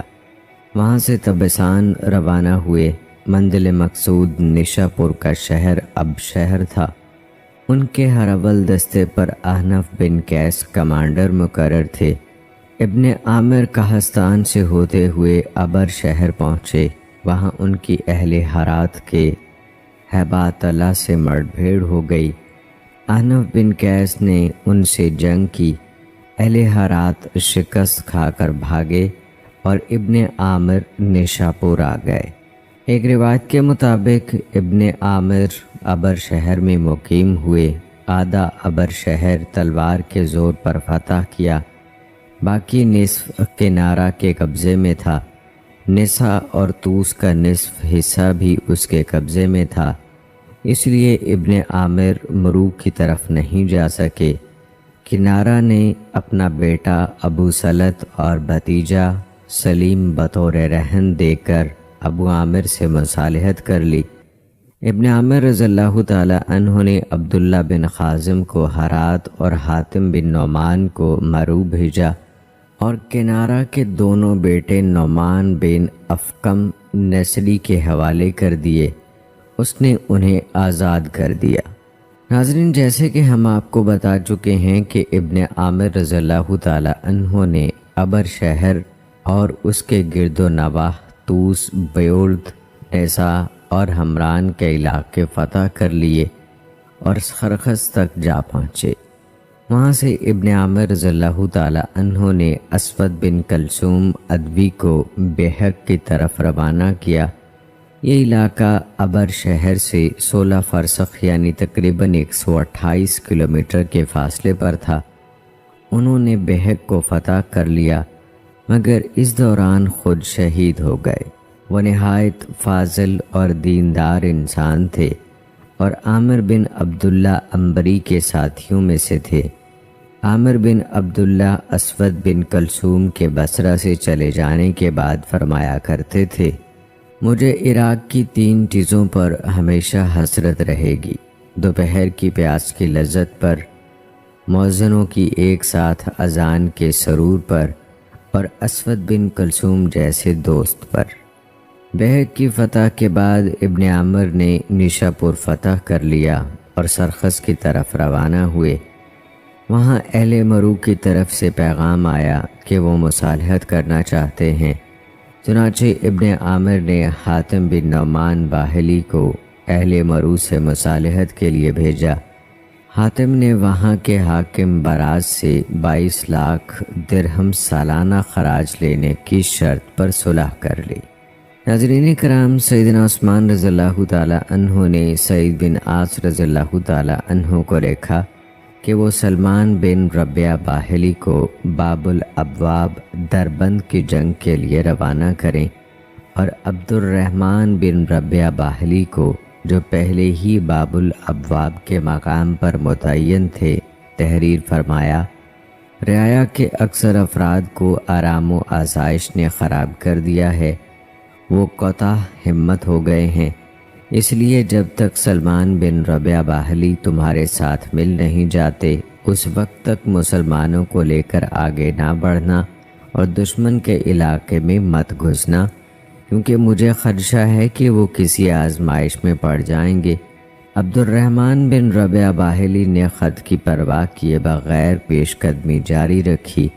وہاں سے تبسان روانہ ہوئے۔ منزل مقصود نشا پور کا شہر اب شہر تھا۔ ان کے ہر اول دستے پر احنف بن قیس کمانڈر مقرر تھے۔ ابن عامر کہستان سے ہوتے ہوئے ابر شہر پہنچے۔ وہاں ان کی اہل ہرات کے ہیبات اللہ سے مڑ بھیڑ ہو گئی۔ احنف بن قیس نے ان سے جنگ کی۔ اہل ہرات شکست کھا کر بھاگے اور ابن عامر نشاپور آ گئے۔ ایک روایت کے مطابق ابن عامر ابر شہر میں مقیم ہوئے۔ آدھا ابر شہر تلوار کے زور پر فتح کیا، باقی نصف کنارہ کے قبضے میں تھا۔ نسا اور طوس کا نصف حصہ بھی اس کے قبضے میں تھا، اس لیے ابن عامر مرو کی طرف نہیں جا سکے۔ کنارہ نے اپنا بیٹا ابو سلط اور بھتیجا سلیم بطور رہن دے کر ابو عامر سے مصالحت کر لی۔ ابن عامر رضی اللہ تعالی عنہ نے عبداللہ بن خازم کو ہرات اور حاتم بن نعمان کو مرو بھیجا اور کنارہ کے دونوں بیٹے نعمان بن افقم نسلی کے حوالے کر دیے۔ اس نے انہیں آزاد کر دیا۔ ناظرین، جیسے کہ ہم آپ کو بتا چکے ہیں کہ ابن عامر رضی اللہ تعالی عنہ نے ابر شہر اور اس کے گرد و نواح طوس، بیورد، نیسا اور ہمران کے علاقے فتح کر لیے اور سرخس تک جا پہنچے۔ وہاں سے ابن عامر رضی اللہ تعالی عنہ نے اسود بن کلثوم ادوی کو بیہق کی طرف روانہ کیا۔ یہ علاقہ ابر شہر سے 16 فرسخ یعنی تقریباً 128 کلومیٹر کے فاصلے پر تھا۔ انہوں نے بیہق کو فتح کر لیا، مگر اس دوران خود شہید ہو گئے۔ وہ نہایت فاضل اور دیندار انسان تھے اور عامر بن عبداللہ عنبری کے ساتھیوں میں سے تھے۔ عامر بن عبداللہ اسود بن کلثوم کے بصرہ سے چلے جانے کے بعد فرمایا کرتے تھے، مجھے عراق کی 3 چیزوں پر ہمیشہ حسرت رہے گی۔ دوپہر کی پیاس کی لذت پر، مؤذنوں کی ایک ساتھ اذان کے سرور پر، اور اسود بن کلثوم جیسے دوست پر۔ بہت کی فتح کے بعد ابن عامر نے نیشا پور فتح کر لیا اور سرخس کی طرف روانہ ہوئے۔ وہاں اہل مرو کی طرف سے پیغام آیا کہ وہ مصالحت کرنا چاہتے ہیں۔ چنانچہ ابن عامر نے حاتم بن نعمان باہلی کو اہل مرو سے مصالحت کے لیے بھیجا۔ حاتم نے وہاں کے حاکم براز سے 22 لاکھ درہم سالانہ خراج لینے کی شرط پر صلح کر لی۔ ناظرین کرام، سیدنا عثمان رضی اللہ تعالیٰ عنہ نے سعید بن عاص رضی اللہ تعالیٰ عنہ کو لکھا کہ وہ سلمان بن ربیہ باہلی کو باب الابواب دربند کی جنگ کے لیے روانہ کریں، اور عبد الرحمن بن ربیہ باہلی کو، جو پہلے ہی باب الابواب کے مقام پر متعین تھے، تحریر فرمایا۔ رعایا کے اکثر افراد کو آرام و آسائش نے خراب کر دیا ہے، وہ قطع ہمت ہو گئے ہیں، اس لیے جب تک سلمان بن ربیہ باہلی تمہارے ساتھ مل نہیں جاتے، اس وقت تک مسلمانوں کو لے کر آگے نہ بڑھنا اور دشمن کے علاقے میں مت گھسنا، کیونکہ مجھے خدشہ ہے کہ وہ کسی آزمائش میں پڑ جائیں گے۔ عبد الرحمن بن ربیہ باہلی نے خط کی پرواہ کیے بغیر پیش قدمی جاری رکھی۔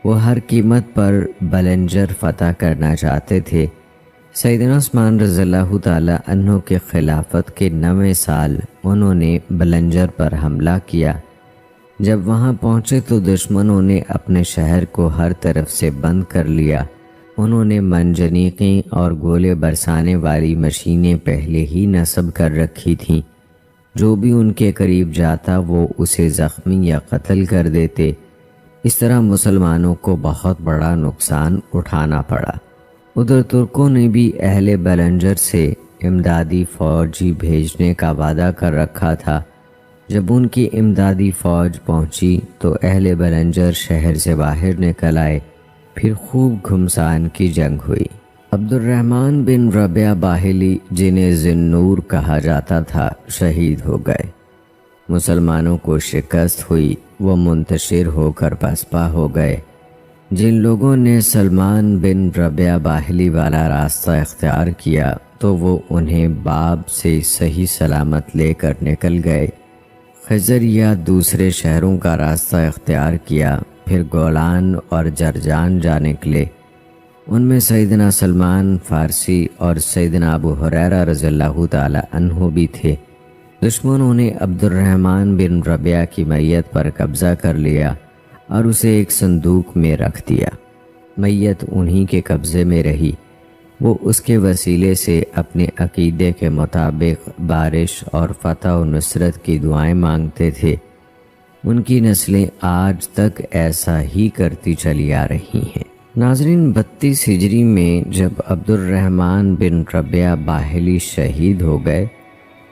وہ ہر قیمت پر بلنجر فتح کرنا چاہتے تھے۔ سیدنا عثمان رضی اللہ تعالیٰ عنہ کے خلافت کے 9ویں سال انہوں نے بلنجر پر حملہ کیا۔ جب وہاں پہنچے تو دشمنوں نے اپنے شہر کو ہر طرف سے بند کر لیا۔ انہوں نے منجنیقیں اور گولے برسانے والی مشینیں پہلے ہی نصب کر رکھی تھیں۔ جو بھی ان کے قریب جاتا وہ اسے زخمی یا قتل کر دیتے۔ اس طرح مسلمانوں کو بہت بڑا نقصان اٹھانا پڑا۔ ادھر ترکوں نے بھی اہل بلنجر سے امدادی فوجی بھیجنے کا وعدہ کر رکھا تھا۔ جب ان کی امدادی فوج پہنچی تو اہل بلنجر شہر سے باہر نکل آئے، پھر خوب گھمسان کی جنگ ہوئی۔ عبد الرحمن بن ربیہ باہلی، جنہیں ذی-النور کہا جاتا تھا، شہید ہو گئے۔ مسلمانوں کو شکست ہوئی، وہ منتشر ہو کر پسپا ہو گئے۔ جن لوگوں نے سلمان بن ربیہ باہلی والا راستہ اختیار کیا تو وہ انہیں باب سے صحیح سلامت لے کر نکل گئے۔ خضر یا دوسرے شہروں کا راستہ اختیار کیا، پھر گولان اور جرجان جا نکلے۔ ان میں سیدنا سلمان فارسی اور سیدنا ابو ہریرہ رضی اللہ تعالی عنہ بھی تھے۔ دشمنوں نے عبد الرحمن بن ربیہ کی میت پر قبضہ کر لیا اور اسے ایک صندوق میں رکھ دیا۔ میت انہی کے قبضے میں رہی۔ وہ اس کے وسیلے سے اپنے عقیدے کے مطابق بارش اور فتح و نصرت کی دعائیں مانگتے تھے۔ ان کی نسلیں آج تک ایسا ہی کرتی چلی آ رہی ہیں۔ ناظرین، 32 ہجری میں جب عبد الرحمن بن ربیہ باہلی شہید ہو گئے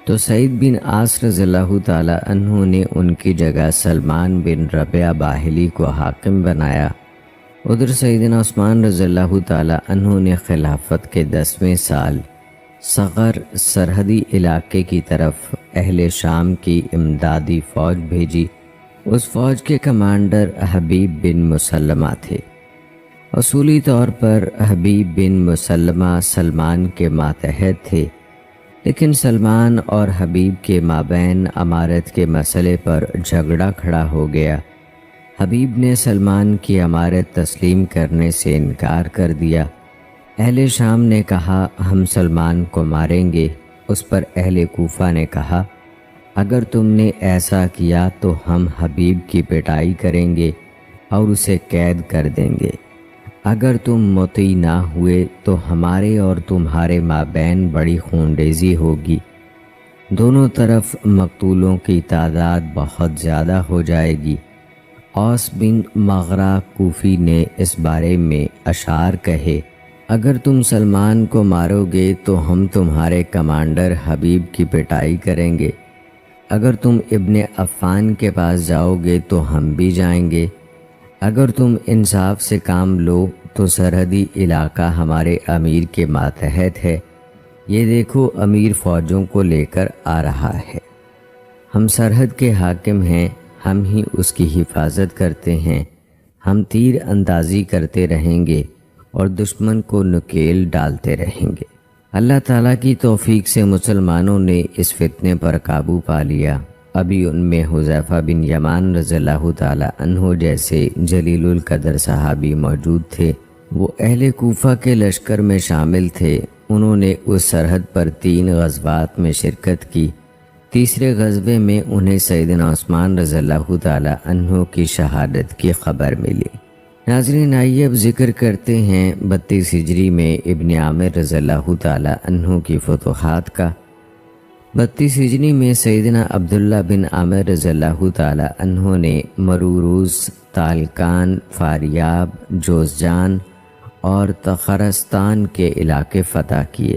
تو سعید بن عاص رضی اللہ تعالیٰ عنہ نے ان کی جگہ سلمان بن ربیہ باہلی کو حاکم بنایا۔ ادھر سیدنا عثمان رضی اللہ تعالیٰ عنہ نے خلافت کے 10ویں سال صغر سرحدی علاقے کی طرف اہل شام کی امدادی فوج بھیجی۔ اس فوج کے کمانڈر حبیب بن مسلمہ تھے۔ اصولی طور پر حبیب بن مسلمہ سلمان کے ماتحت تھے، لیکن سلمان اور حبیب کے مابین امارت کے مسئلے پر جھگڑا کھڑا ہو گیا۔ حبیب نے سلمان کی امارت تسلیم کرنے سے انکار کر دیا۔ اہل شام نے کہا ہم سلمان کو ماریں گے۔ اس پر اہل کوفہ نے کہا اگر تم نے ایسا کیا تو ہم حبیب کی پٹائی کریں گے اور اسے قید کر دیں گے۔ اگر تم مطیع نہ ہوئے تو ہمارے اور تمہارے مابین بڑی خونریزی ہوگی۔ دونوں طرف مقتولوں کی تعداد بہت زیادہ ہو جائے گی۔ اوس بن مغرہ کوفی نے اس بارے میں اشعار کہے اگر تم سلمان کو مارو گے تو ہم تمہارے کمانڈر حبیب کی پٹائی کریں گے۔ اگر تم ابن عفان کے پاس جاؤ گے تو ہم بھی جائیں گے۔ اگر تم انصاف سے کام لو تو سرحدی علاقہ ہمارے امیر کے ماتحت ہے۔ یہ دیکھو امیر فوجوں کو لے کر آ رہا ہے۔ ہم سرحد کے حاکم ہیں، ہم ہی اس کی حفاظت کرتے ہیں، ہم تیر اندازی کرتے رہیں گے اور دشمن کو نکیل ڈالتے رہیں گے۔ اللہ تعالیٰ کی توفیق سے مسلمانوں نے اس فتنے پر قابو پا لیا۔ ابھی ان میں حذیفہ بن یمان رضی اللہ تعالیٰ عنہ جیسے جلیل القدر صحابی موجود تھے۔ وہ اہل کوفہ کے لشکر میں شامل تھے۔ انہوں نے اس سرحد پر 3 غزوات میں شرکت کی۔ تیسرے غزوے میں انہیں سیدنا عثمان رضی اللہ تعالیٰ عنہ کی شہادت کی خبر ملی۔ ناظرین، آئیے اب ذکر کرتے ہیں 32 ہجری میں ابن عامر رضی اللہ تعالیٰ عنہ کی فتوحات کا۔ 32 ہجری میں سیدنا عبداللہ بن عامر رضی اللہ تعالیٰ عنہ نے مروروز، تالکان، فاریاب، جوزجان اور تخرستان کے علاقے فتح کیے۔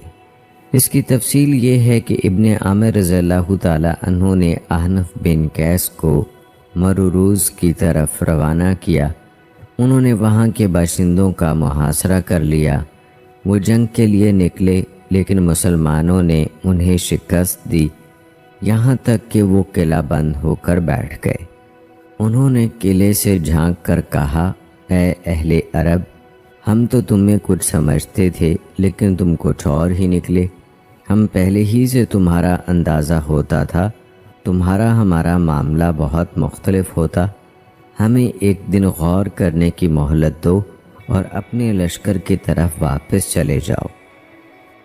اس کی تفصیل یہ ہے کہ ابن عامر رضی اللہ تعالیٰ عنہ نے احنف بن قیس کو مروروز کی طرف روانہ کیا۔ انہوں نے وہاں کے باشندوں کا محاصرہ کر لیا۔ وہ جنگ کے لیے نکلے، لیکن مسلمانوں نے انہیں شکست دی، یہاں تک کہ وہ قلعہ بند ہو کر بیٹھ گئے۔ انہوں نے قلعے سے جھانک کر کہا، اے اہل عرب، ہم تو تمہیں کچھ سمجھتے تھے، لیکن تم کچھ اور ہی نکلے۔ ہم پہلے ہی سے تمہارا اندازہ ہوتا تھا، تمہارا ہمارا معاملہ بہت مختلف ہوتا۔ ہمیں ایک دن غور کرنے کی مہلت دو اور اپنے لشکر کی طرف واپس چلے جاؤ۔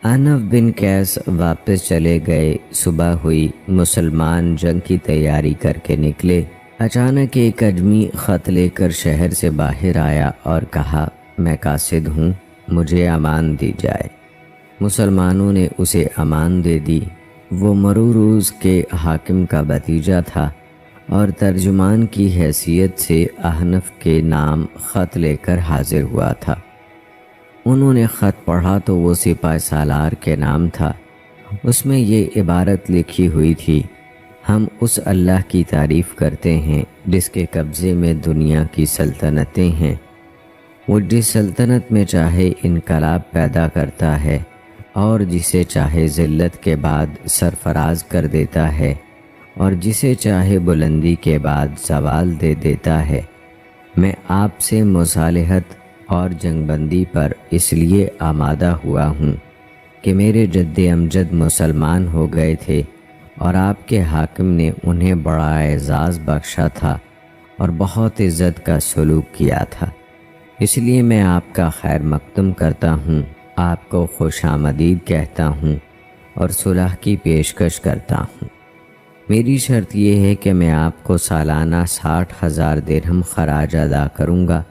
احنف بن قیس واپس چلے گئے۔ صبح ہوئی، مسلمان جنگ کی تیاری کر کے نکلے۔ اچانک ایک اجمی خط لے کر شہر سے باہر آیا اور کہا، میں قاصد ہوں، مجھے امان دی جائے۔ مسلمانوں نے اسے امان دے دی۔ وہ مروروز کے حاکم کا بھتیجا تھا اور ترجمان کی حیثیت سے احنف کے نام خط لے کر حاضر ہوا تھا۔ انہوں نے خط پڑھا تو وہ سپہ سالار کے نام تھا۔ اس میں یہ عبارت لکھی ہوئی تھی، ہم اس اللہ کی تعریف کرتے ہیں جس کے قبضے میں دنیا کی سلطنتیں ہیں۔ وہ جس سلطنت میں چاہے انقلاب پیدا کرتا ہے اور جسے چاہے ذلت کے بعد سرفراز کر دیتا ہے اور جسے چاہے بلندی کے بعد زوال دے دیتا ہے۔ میں آپ سے مصالحت اور جنگ بندی پر اس لیے آمادہ ہوا ہوں کہ میرے جد امجد مسلمان ہو گئے تھے اور آپ کے حاکم نے انہیں بڑا اعزاز بخشا تھا اور بہت عزت کا سلوک کیا تھا۔ اس لیے میں آپ کا خیر مقدم کرتا ہوں، آپ کو خوش آمدید کہتا ہوں اور صلح کی پیشکش کرتا ہوں۔ میری شرط یہ ہے کہ میں آپ کو سالانہ 60,000 درہم خراج ادا کروں گا،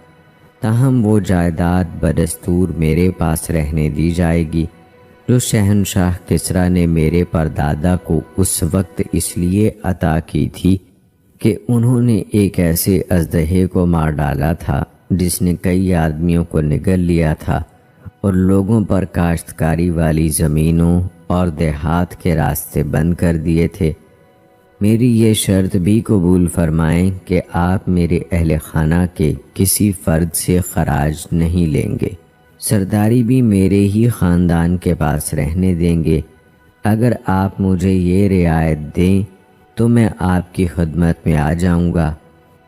تاہم وہ جائیداد بدستور میرے پاس رہنے دی جائے گی جو شہنشاہ کسریٰ نے میرے پردادا کو اس وقت اس لیے عطا کی تھی کہ انہوں نے ایک ایسے اژدہے کو مار ڈالا تھا جس نے کئی آدمیوں کو نگل لیا تھا اور لوگوں پر کاشتکاری والی زمینوں اور دیہات کے راستے بند کر دیے تھے۔ میری یہ شرط بھی قبول فرمائیں کہ آپ میرے اہل خانہ کے کسی فرد سے خراج نہیں لیں گے، سرداری بھی میرے ہی خاندان کے پاس رہنے دیں گے۔ اگر آپ مجھے یہ رعایت دیں تو میں آپ کی خدمت میں آ جاؤں گا۔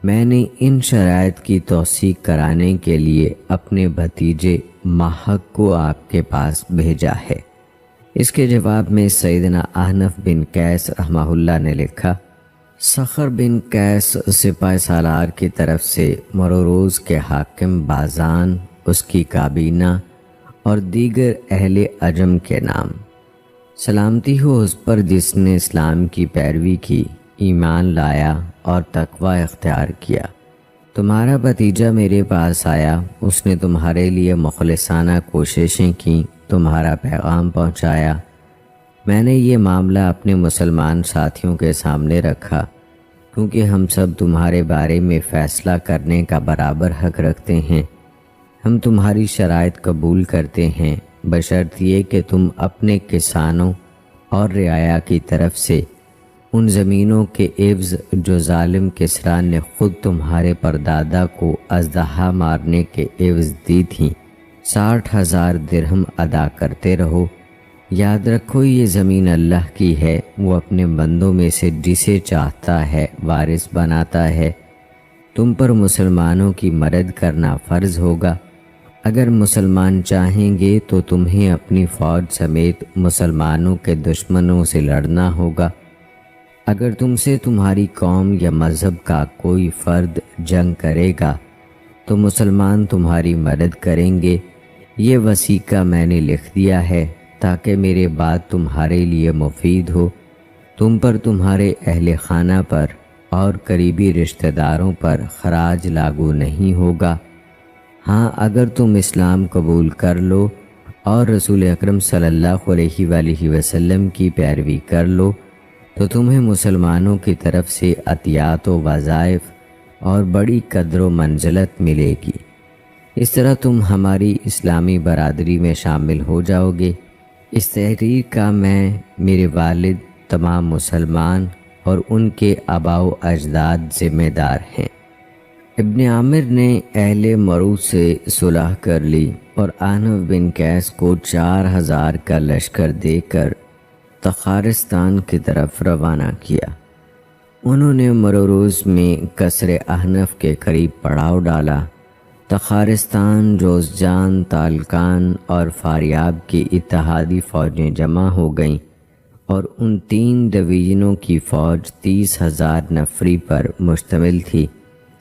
میں نے ان شرائط کی توثیق کرانے کے لیے اپنے بھتیجے ماہک کو آپ کے پاس بھیجا ہے۔ اس کے جواب میں سیدنا احنف بن قیس رحمہ اللہ نے لکھا، صخر بن قیس سپہ سالار کی طرف سے مروروز کے حاکم بازان، اس کی کابینہ اور دیگر اہل عجم کے نام۔ سلامتی ہو اس پر جس نے اسلام کی پیروی کی، ایمان لایا اور تقوی اختیار کیا۔ تمہارا بھتیجا میرے پاس آیا، اس نے تمہارے لیے مخلصانہ کوششیں کیں، تمہارا پیغام پہنچایا۔ میں نے یہ معاملہ اپنے مسلمان ساتھیوں کے سامنے رکھا، کیونکہ ہم سب تمہارے بارے میں فیصلہ کرنے کا برابر حق رکھتے ہیں۔ ہم تمہاری شرائط قبول کرتے ہیں، بشرط یہ کہ تم اپنے کسانوں اور رعایا کی طرف سے ان زمینوں کے عوض جو ظالم کسریٰ نے خود تمہارے پردادا کو اژدہا مارنے کے عوض دی تھیں 60,000 درہم ادا کرتے رہو یاد رکھو یہ زمین اللہ کی ہے، وہ اپنے بندوں میں سے جسے چاہتا ہے وارث بناتا ہے۔ تم پر مسلمانوں کی مدد کرنا فرض ہوگا۔ اگر مسلمان چاہیں گے تو تمہیں اپنی فوج سمیت مسلمانوں کے دشمنوں سے لڑنا ہوگا۔ اگر تم سے تمہاری قوم یا مذہب کا کوئی فرد جنگ کرے گا تو مسلمان تمہاری مدد کریں گے۔ یہ وثیقہ میں نے لکھ دیا ہے تاکہ میرے بعد تمہارے لیے مفید ہو۔ تم پر تمہارے اہل خانہ پر اور قریبی رشتہ داروں پر خراج لاگو نہیں ہوگا۔ ہاں، اگر تم اسلام قبول کر لو اور رسول اکرم صلی اللہ علیہ وآلہ وسلم کی پیروی کر لو تو تمہیں مسلمانوں کی طرف سے عطیات و وظائف اور بڑی قدر و منزلت ملے گی۔ اس طرح تم ہماری اسلامی برادری میں شامل ہو جاؤ گے۔ اس تحریر کا میں، میرے والد، تمام مسلمان اور ان کے آباء و اجداد ذمہ دار ہیں۔ ابن عامر نے اہل مرو سے صلح کر لی اور احنف بن قیس کو 4000 کا لشکر دے کر تخارستان کی طرف روانہ کیا۔ انہوں نے مروروز میں قصر احنف کے قریب پڑاؤ ڈالا۔ تخارستان، جوزجان، تالکان اور فاریاب کی اتحادی فوجیں جمع ہو گئیں اور ان 3 ڈویژنوں کی فوج 30,000 نفری پر مشتمل تھی۔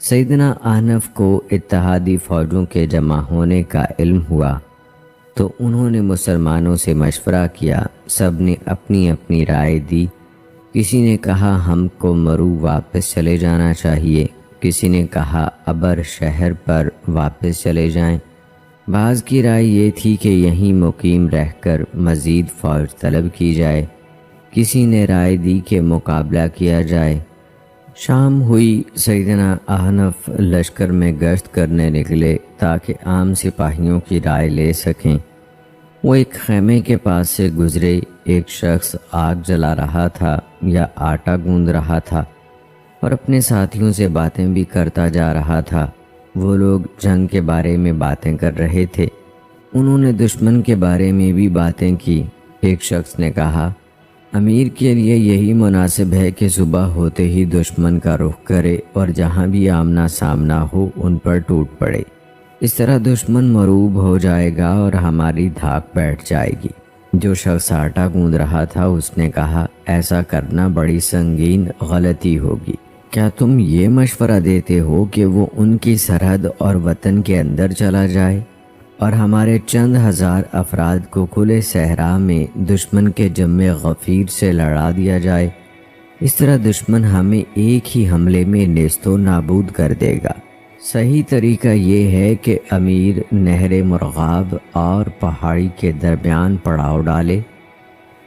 سیدنا احنف کو اتحادی فوجوں کے جمع ہونے کا علم ہوا تو انہوں نے مسلمانوں سے مشورہ کیا۔ سب نے اپنی اپنی رائے دی۔ کسی نے کہا ہم کو مرو واپس چلے جانا چاہیے، کسی نے کہا ابر شہر پر واپس چلے جائیں۔ بعض کی رائے یہ تھی کہ یہیں مقیم رہ کر مزید فوج طلب کی جائے۔ کسی نے رائے دی کہ مقابلہ کیا جائے۔ شام ہوئی، سیدنا احنف لشکر میں گشت کرنے نکلے تاکہ عام سپاہیوں کی رائے لے سکیں۔ وہ ایک خیمے کے پاس سے گزرے۔ ایک شخص آگ جلا رہا تھا یا آٹا گوندھ رہا تھا اور اپنے ساتھیوں سے باتیں بھی کرتا جا رہا تھا۔ وہ لوگ جنگ کے بارے میں باتیں کر رہے تھے۔ انہوں نے دشمن کے بارے میں بھی باتیں کی۔ ایک شخص نے کہا امیر کے لیے یہی مناسب ہے کہ صبح ہوتے ہی دشمن کا رخ کرے اور جہاں بھی آمنا سامنا ہو ان پر ٹوٹ پڑے۔ اس طرح دشمن مروب ہو جائے گا اور ہماری دھاک بیٹھ جائے گی۔ جو شخص آٹا گوندھ رہا تھا اس نے کہا ایسا کرنا بڑی سنگین غلطی ہوگی۔ کیا تم یہ مشورہ دیتے ہو کہ وہ ان کی سرحد اور وطن کے اندر چلا جائے اور ہمارے چند ہزار افراد کو کھلے صحرا میں دشمن کے جمع غفیر سے لڑا دیا جائے؟ اس طرح دشمن ہمیں ایک ہی حملے میں نیست و نابود کر دے گا۔ صحیح طریقہ یہ ہے کہ امیر نہر مرغاب اور پہاڑی کے درمیان پڑاؤ ڈالے،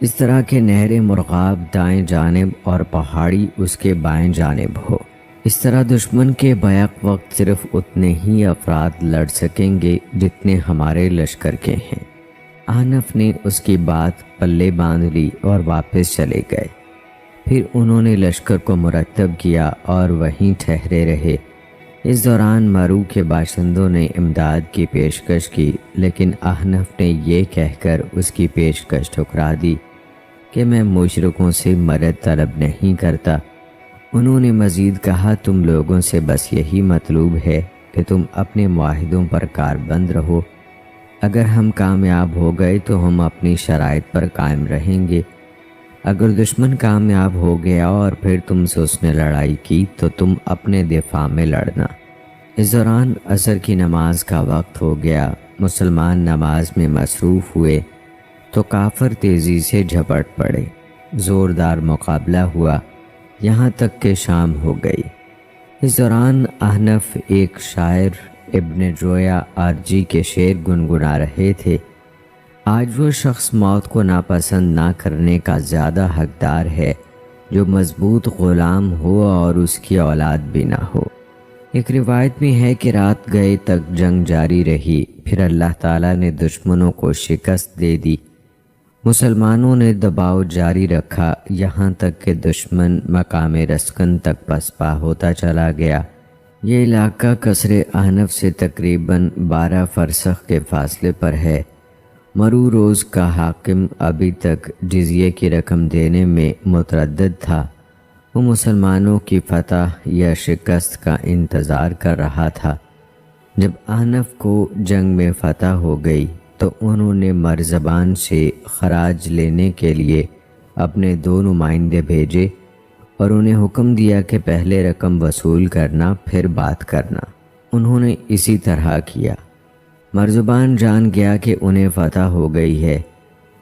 اس طرح کہ نہر مرغاب دائیں جانب اور پہاڑی اس کے بائیں جانب ہو۔ اس طرح دشمن کے بیک وقت صرف اتنے ہی افراد لڑ سکیں گے جتنے ہمارے لشکر کے ہیں۔ احنف نے اس کی بات پلے باندھ لی اور واپس چلے گئے۔ پھر انہوں نے لشکر کو مرتب کیا اور وہیں ٹھہرے رہے۔ اس دوران مرو کے باشندوں نے امداد کی پیشکش کی، لیکن احنف نے یہ کہہ کر اس کی پیشکش ٹھکرا دی کہ میں مشرکوں سے مدد طلب نہیں کرتا۔ انہوں نے مزید کہا تم لوگوں سے بس یہی مطلوب ہے کہ تم اپنے معاہدوں پر کاربند رہو۔ اگر ہم کامیاب ہو گئے تو ہم اپنی شرائط پر قائم رہیں گے۔ اگر دشمن کامیاب ہو گیا اور پھر تم سے اس نے لڑائی کی تو تم اپنے دفاع میں لڑنا۔ اس دوران عصر کی نماز کا وقت ہو گیا۔ مسلمان نماز میں مصروف ہوئے تو کافر تیزی سے جھپٹ پڑے۔ زوردار مقابلہ ہوا یہاں تک کہ شام ہو گئی۔ اس دوران احنف ایک شاعر ابن جویا آرجی کے شعر گنگنا رہے تھے۔ آج وہ شخص موت کو ناپسند نہ کرنے کا زیادہ حقدار ہے جو مضبوط غلام ہو اور اس کی اولاد بھی نہ ہو۔ ایک روایت میں ہے کہ رات گئے تک جنگ جاری رہی، پھر اللہ تعالیٰ نے دشمنوں کو شکست دے دی۔ مسلمانوں نے دباؤ جاری رکھا یہاں تک کہ دشمن مقام رسکن تک پسپا ہوتا چلا گیا۔ یہ علاقہ قصر احنف سے تقریباً 12 فرسخ کے فاصلے پر ہے۔ مرو روز کا حاکم ابھی تک جزیے کی رقم دینے میں متردد تھا۔ وہ مسلمانوں کی فتح یا شکست کا انتظار کر رہا تھا۔ جب احنف کو جنگ میں فتح ہو گئی تو انہوں نے مرزبان سے خراج لینے کے لیے اپنے 2 نمائندے بھیجے اور انہیں حکم دیا کہ پہلے رقم وصول کرنا پھر بات کرنا۔ انہوں نے اسی طرح کیا۔ مرزبان جان گیا کہ انہیں فتح ہو گئی ہے،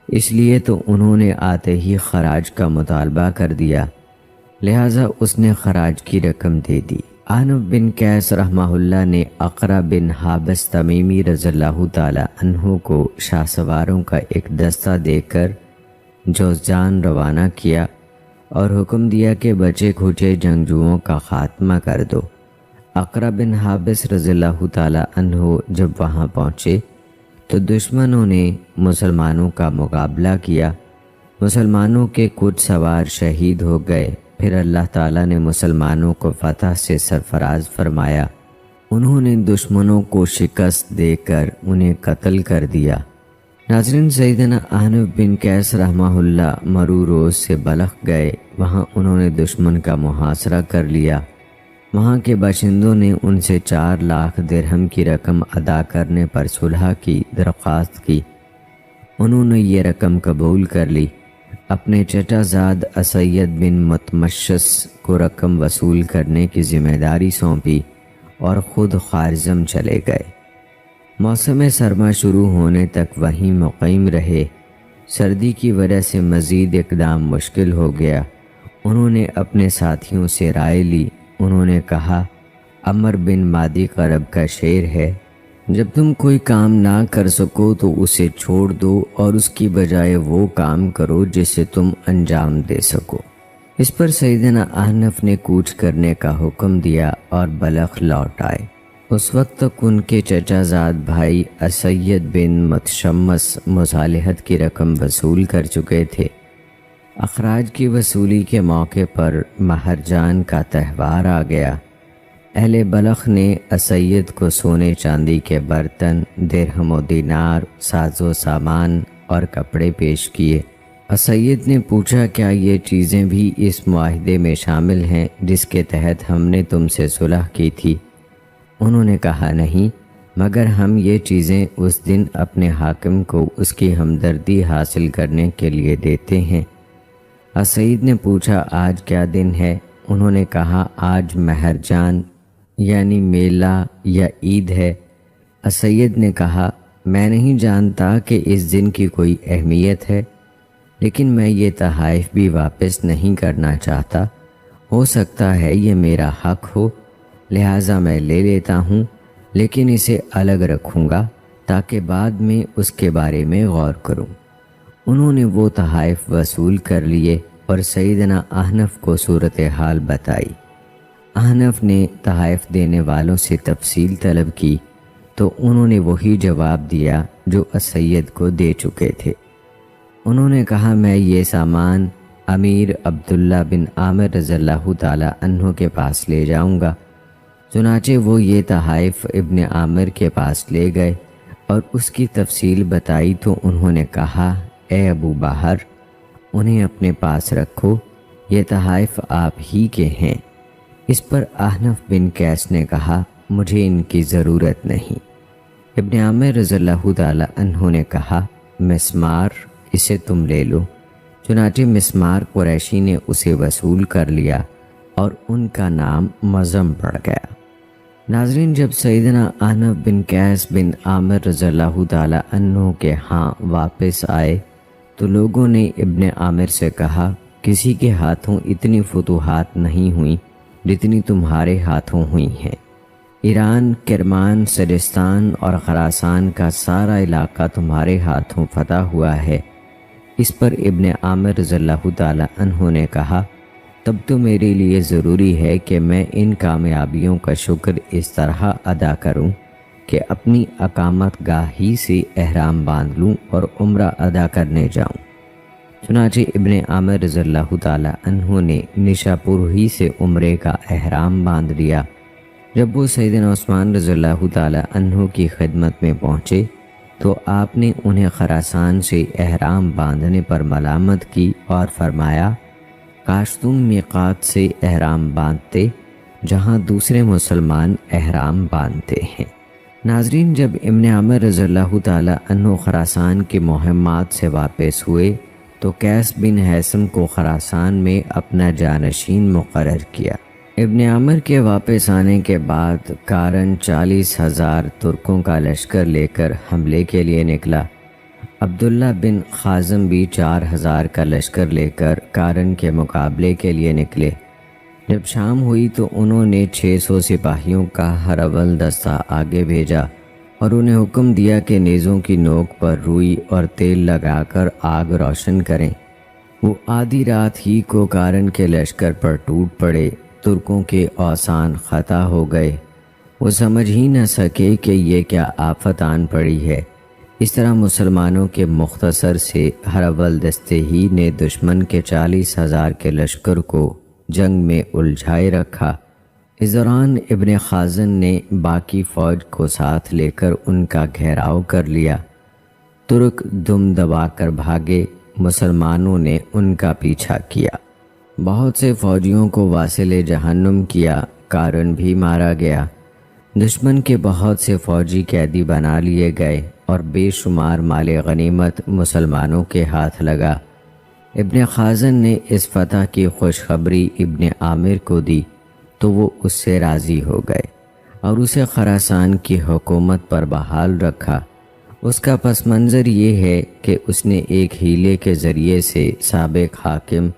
اس لیے تو انہوں نے آتے ہی خراج کا مطالبہ کر دیا، لہٰذا اس نے خراج کی رقم دے دی۔ احنف بن قیس رحمہ اللہ نے اقرا بن حابس تمیمی رضی اللہ تعالی عنہ کو شاہ سواروں کا ایک دستہ دے کر جوزجان روانہ کیا اور حکم دیا کہ بچے کھچے جنگجوؤں کا خاتمہ کر دو۔ اقرا بن حابس رضی اللہ تعالی عنہ جب وہاں پہنچے تو دشمنوں نے مسلمانوں کا مقابلہ کیا۔ مسلمانوں کے کچھ سوار شہید ہو گئے، پھر اللہ تعالیٰ نے مسلمانوں کو فتح سے سرفراز فرمایا۔ انہوں نے دشمنوں کو شکست دے کر انہیں قتل کر دیا۔ ناظرین، سیدنا احنف بن قیس رحمہ اللہ مرو روز سے بلخ گئے۔ وہاں انہوں نے دشمن کا محاصرہ کر لیا۔ وہاں کے باشندوں نے ان سے 4 لاکھ درہم کی رقم ادا کرنے پر صلح کی درخواست کی۔ انہوں نے یہ رقم قبول کر لی۔ اپنے چچا زاد اسید بن متمشس کو رقم وصول کرنے کی ذمہ داری سونپی اور خود خارزم چلے گئے۔ موسم سرما شروع ہونے تک وہیں مقیم رہے۔ سردی کی وجہ سے مزید اقدام مشکل ہو گیا۔ انہوں نے اپنے ساتھیوں سے رائے لی۔ انہوں نے کہا، عمر بن مادی قرب کا شعر ہے، جب تم کوئی کام نہ کر سکو تو اسے چھوڑ دو اور اس کی بجائے وہ کام کرو جسے تم انجام دے سکو۔ اس پر سیدنا احنف نے کوچ کرنے کا حکم دیا اور بلخ لوٹ آئے۔ اس وقت تک ان کے چچا زاد بھائی اسید بن متشمس مصالحت کی رقم وصول کر چکے تھے۔ اخراج کی وصولی کے موقع پر مہرجان کا تہوار آ گیا۔ اہل بلخ نے اسید کو سونے چاندی کے برتن، درہم و دینار، ساز و سامان اور کپڑے پیش کیے۔ اسید نے پوچھا، کیا یہ چیزیں بھی اس معاہدے میں شامل ہیں جس کے تحت ہم نے تم سے صلح کی تھی؟ انہوں نے کہا، نہیں، مگر ہم یہ چیزیں اس دن اپنے حاکم کو اس کی ہمدردی حاصل کرنے کے لیے دیتے ہیں۔ اسید نے پوچھا، آج کیا دن ہے؟ انہوں نے کہا، آج مہرجان یعنی میلہ یا عید ہے۔ اسید نے کہا، میں نہیں جانتا کہ اس دن کی کوئی اہمیت ہے، لیکن میں یہ تحائف بھی واپس نہیں کرنا چاہتا۔ ہو سکتا ہے یہ میرا حق ہو، لہٰذا میں لے لیتا ہوں، لیکن اسے الگ رکھوں گا تاکہ بعد میں اس کے بارے میں غور کروں۔ انہوں نے وہ تحائف وصول کر لیے اور سیدنا احنف کو صورتحال بتائی۔ احنف نے تحائف دینے والوں سے تفصیل طلب کی تو انہوں نے وہی جواب دیا جو اسید کو دے چکے تھے۔ انہوں نے کہا، میں یہ سامان امیر عبداللہ بن عامر رضی اللہ تعالی عنہ کے پاس لے جاؤں گا۔ چنانچہ وہ یہ تحائف ابن عامر کے پاس لے گئے اور اس کی تفصیل بتائی تو انہوں نے کہا، اے ابو بہر، انہیں اپنے پاس رکھو، یہ تحائف آپ ہی کے ہیں۔ اس پر احنف بن قیس نے کہا، مجھے ان کی ضرورت نہیں۔ ابن عامر رضی اللہ تعالی عنہ نے کہا، مسمار، اسے تم لے لو۔ چنانچہ مسمار قریشی نے اسے وصول کر لیا اور ان کا نام مزم پڑ گیا۔ ناظرین، جب سیدنا احنف بن قیس بن عامر رضی اللہ تعالی عنہ کے ہاں واپس آئے تو لوگوں نے ابن عامر سے کہا، کسی کے ہاتھوں اتنی فتوحات نہیں ہوئیں جتنی تمہارے ہاتھوں ہوئی ہیں۔ ایران، کرمان، سجستان اور خراسان کا سارا علاقہ تمہارے ہاتھوں فتح ہوا ہے۔ اس پر ابن عامر رضی اللہ تعالی عنہ نے کہا، تب تو میرے لیے ضروری ہے کہ میں ان کامیابیوں کا شکر اس طرح ادا کروں کہ اپنی اقامت گاہ ہی سے احرام باندھ لوں اور عمرہ ادا کرنے جاؤں۔ چنانچہ ابن عامر رضی اللہ تعالی عنہ نے نشاپور ہی سے عمرے کا احرام باندھ لیا۔ جب وہ سیدنا عثمان رضی اللہ تعالی عنہ کی خدمت میں پہنچے تو آپ نے انہیں خراسان سے احرام باندھنے پر ملامت کی اور فرمایا کاش تم میقات سے احرام باندھتے جہاں دوسرے مسلمان احرام باندھتے ہیں۔ ناظرین، جب ابن عامر رضی اللہ تعالی عنہ خراسان کی مہمات سے واپس ہوئے تو قیس بن حیثم کو خراسان میں اپنا جانشین مقرر کیا۔ ابن عامر کے واپس آنے کے بعد کارن 40,000 ترکوں کا لشکر لے کر حملے کے لیے نکلا۔ عبداللہ بن خازم بھی 4,000 کا لشکر لے کر کارن کے مقابلے کے لیے نکلے۔ جب شام ہوئی تو انہوں نے 600 سپاہیوں کا ہر اول دستہ آگے بھیجا اور انہیں حکم دیا کہ نیزوں کی نوک پر روئی اور تیل لگا کر آگ روشن کریں۔ وہ آدھی رات ہی کو کارن کے لشکر پر ٹوٹ پڑے۔ ترکوں کے اوسان خطا ہو گئے۔ وہ سمجھ ہی نہ سکے کہ یہ کیا آفت آن پڑی ہے۔ اس طرح مسلمانوں کے مختصر سے ہر اول دستے ہی نے دشمن کے 40,000 کے لشکر کو جنگ میں الجھائے رکھا۔ اس دوران ابن خازن نے باقی فوج کو ساتھ لے کر ان کا گھیراؤ کر لیا۔ ترک دم دبا کر بھاگے، مسلمانوں نے ان کا پیچھا کیا۔ بہت سے فوجیوں کو واصل جہنم کیا، کارن بھی مارا گیا۔ دشمن کے بہت سے فوجی قیدی بنا لیے گئے اور بے شمار مال غنیمت مسلمانوں کے ہاتھ لگا۔ ابن خازن نے اس فتح کی خوشخبری ابن عامر کو دی تو وہ اس سے راضی ہو گئے اور اسے خراسان کی حکومت پر بحال رکھا۔ اس کا پس منظر یہ ہے کہ اس نے ایک ہیلے کے ذریعے سے سابق حاکم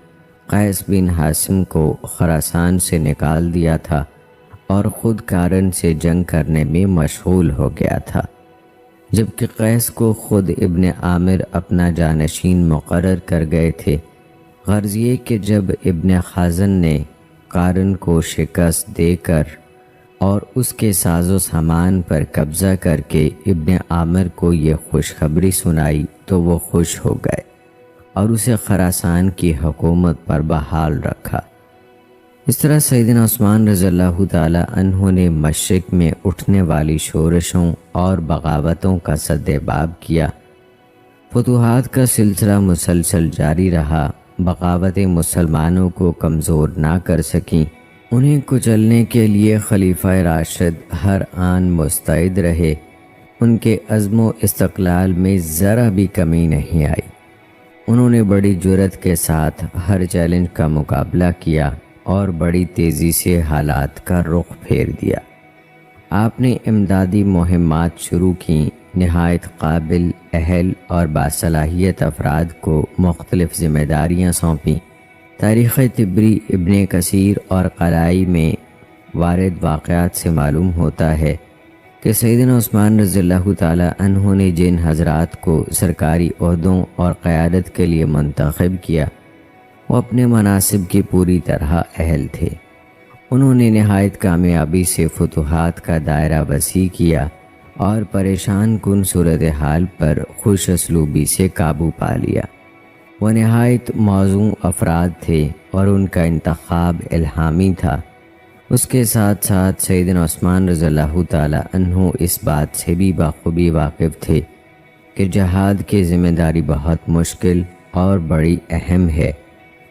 قیس بن حاسم کو خراسان سے نکال دیا تھا اور خود کارن سے جنگ کرنے میں مشغول ہو گیا تھا، جبکہ قیس کو خود ابن عامر اپنا جانشین مقرر کر گئے تھے۔ غرض یہ کہ جب ابن خازن نے کارن کو شکست دے کر اور اس کے ساز و سامان پر قبضہ کر کے ابن عامر کو یہ خوشخبری سنائی تو وہ خوش ہو گئے اور اسے خراسان کی حکومت پر بحال رکھا۔ اس طرح سیدنا عثمان رضی اللہ تعالی عنہ نے مشرق میں اٹھنے والی شورشوں اور بغاوتوں کا سد باب کیا۔ فتوحات کا سلسلہ مسلسل جاری رہا۔ بغاوتیں مسلمانوں کو کمزور نہ کر سکیں۔ انہیں کچلنے کے لیے خلیفہ راشد ہر آن مستعد رہے۔ ان کے عزم و استقلال میں ذرا بھی کمی نہیں آئی۔ انہوں نے بڑی جرأت کے ساتھ ہر چیلنج کا مقابلہ کیا اور بڑی تیزی سے حالات کا رخ پھیر دیا۔ آپ نے امدادی مہمات شروع کیں، نہایت قابل، اہل اور باصلاحیت افراد کو مختلف ذمہ داریاں سونپیں۔ تاریخ طبری، ابن کثیر اور قلائی میں وارد واقعات سے معلوم ہوتا ہے کہ سیدنا عثمان رضی اللہ تعالی عنہ نے جن حضرات کو سرکاری عہدوں اور قیادت کے لیے منتخب کیا وہ اپنے مناصب کی پوری طرح اہل تھے۔ انہوں نے نہایت کامیابی سے فتوحات کا دائرہ وسیع کیا اور پریشان کن صورتحال پر خوش اسلوبی سے قابو پا لیا۔ وہ نہایت موزوں افراد تھے اور ان کا انتخاب الہامی تھا۔ اس کے ساتھ ساتھ سیدنا عثمان رضی اللہ تعالی عنہ اس بات سے بھی بخوبی واقف تھے کہ جہاد کی ذمہ داری بہت مشکل اور بڑی اہم ہے،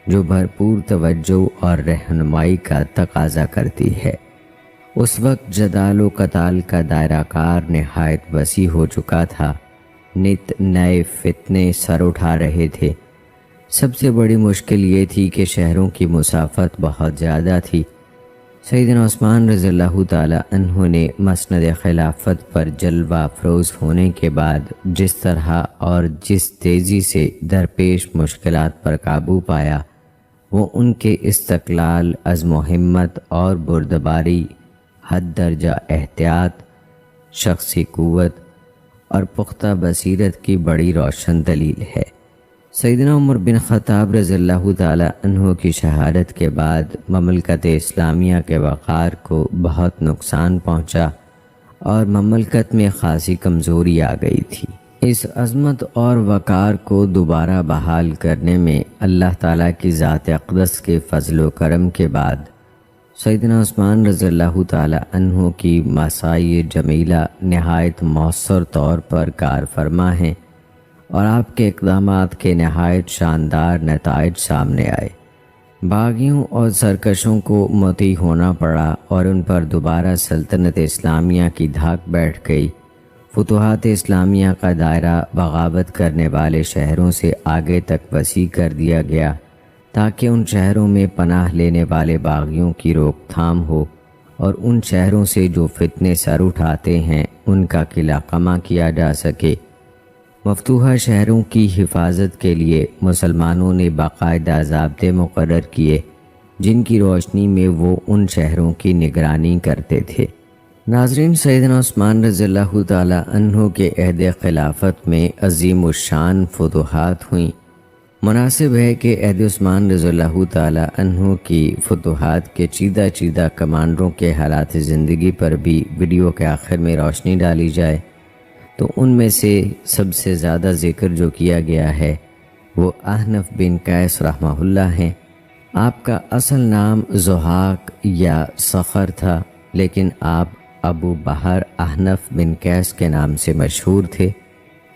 جو بھرپور توجہ اور رہنمائی کا تقاضا کرتی ہے۔ اس وقت جدال و قتال کا دائرہ کار نہایت وسیع ہو چکا تھا۔ نت نئے فتنے سر اٹھا رہے تھے۔ سب سے بڑی مشکل یہ تھی کہ شہروں کی مسافت بہت زیادہ تھی۔ سیدنا عثمان رضی اللہ تعالی عنہ نے مسند خلافت پر جلوہ افروز ہونے کے بعد جس طرح اور جس تیزی سے درپیش مشکلات پر قابو پایا، وہ ان کے استقلال، عزم و ہمت اور بردباری، حد درجہ احتیاط، شخصی قوت اور پختہ بصیرت کی بڑی روشن دلیل ہے۔ سیدنا عمر بن خطاب رضی اللہ تعالی عنہ کی شہادت کے بعد مملکت اسلامیہ کے وقار کو بہت نقصان پہنچا اور مملکت میں خاصی کمزوری آ گئی تھی۔ اس عظمت اور وقار کو دوبارہ بحال کرنے میں اللہ تعالیٰ کی ذات اقدس کے فضل و کرم کے بعد سیدنا عثمان رضی اللہ تعالی عنہ کی مسائی جمیلہ نہایت مؤثر طور پر کار فرما ہیں اور آپ کے اقدامات کے نہایت شاندار نتائج سامنے آئے۔ باغیوں اور سرکشوں کو مطیع ہونا پڑا اور ان پر دوبارہ سلطنت اسلامیہ کی دھاک بیٹھ گئی۔ فتوحات اسلامیہ کا دائرہ بغاوت کرنے والے شہروں سے آگے تک وسیع کر دیا گیا تاکہ ان شہروں میں پناہ لینے والے باغیوں کی روک تھام ہو اور ان شہروں سے جو فتنے سر اٹھاتے ہیں ان کا قلع قمع کیا جا سکے۔ مفتوحہ شہروں کی حفاظت کے لیے مسلمانوں نے باقاعدہ ضابطے مقرر کیے جن کی روشنی میں وہ ان شہروں کی نگرانی کرتے تھے۔ ناظرین، سیدنا عثمان رضی اللہ تعالی عنہ کے عہد خلافت میں عظیم الشان فتوحات ہوئیں۔ مناسب ہے کہ عہد عثمان رضی اللہ تعالی عنہ کی فتوحات کے چیدہ کمانڈروں کے حالات زندگی پر بھی ویڈیو کے آخر میں روشنی ڈالی جائے تو ان میں سے سب سے زیادہ ذکر جو کیا گیا ہے وہ احنف بن قیس رحمہ اللہ ہیں۔ آپ کا اصل نام ضحاک یا صخر تھا، لیکن آپ ابو بحر احنف بن قیس کے نام سے مشہور تھے۔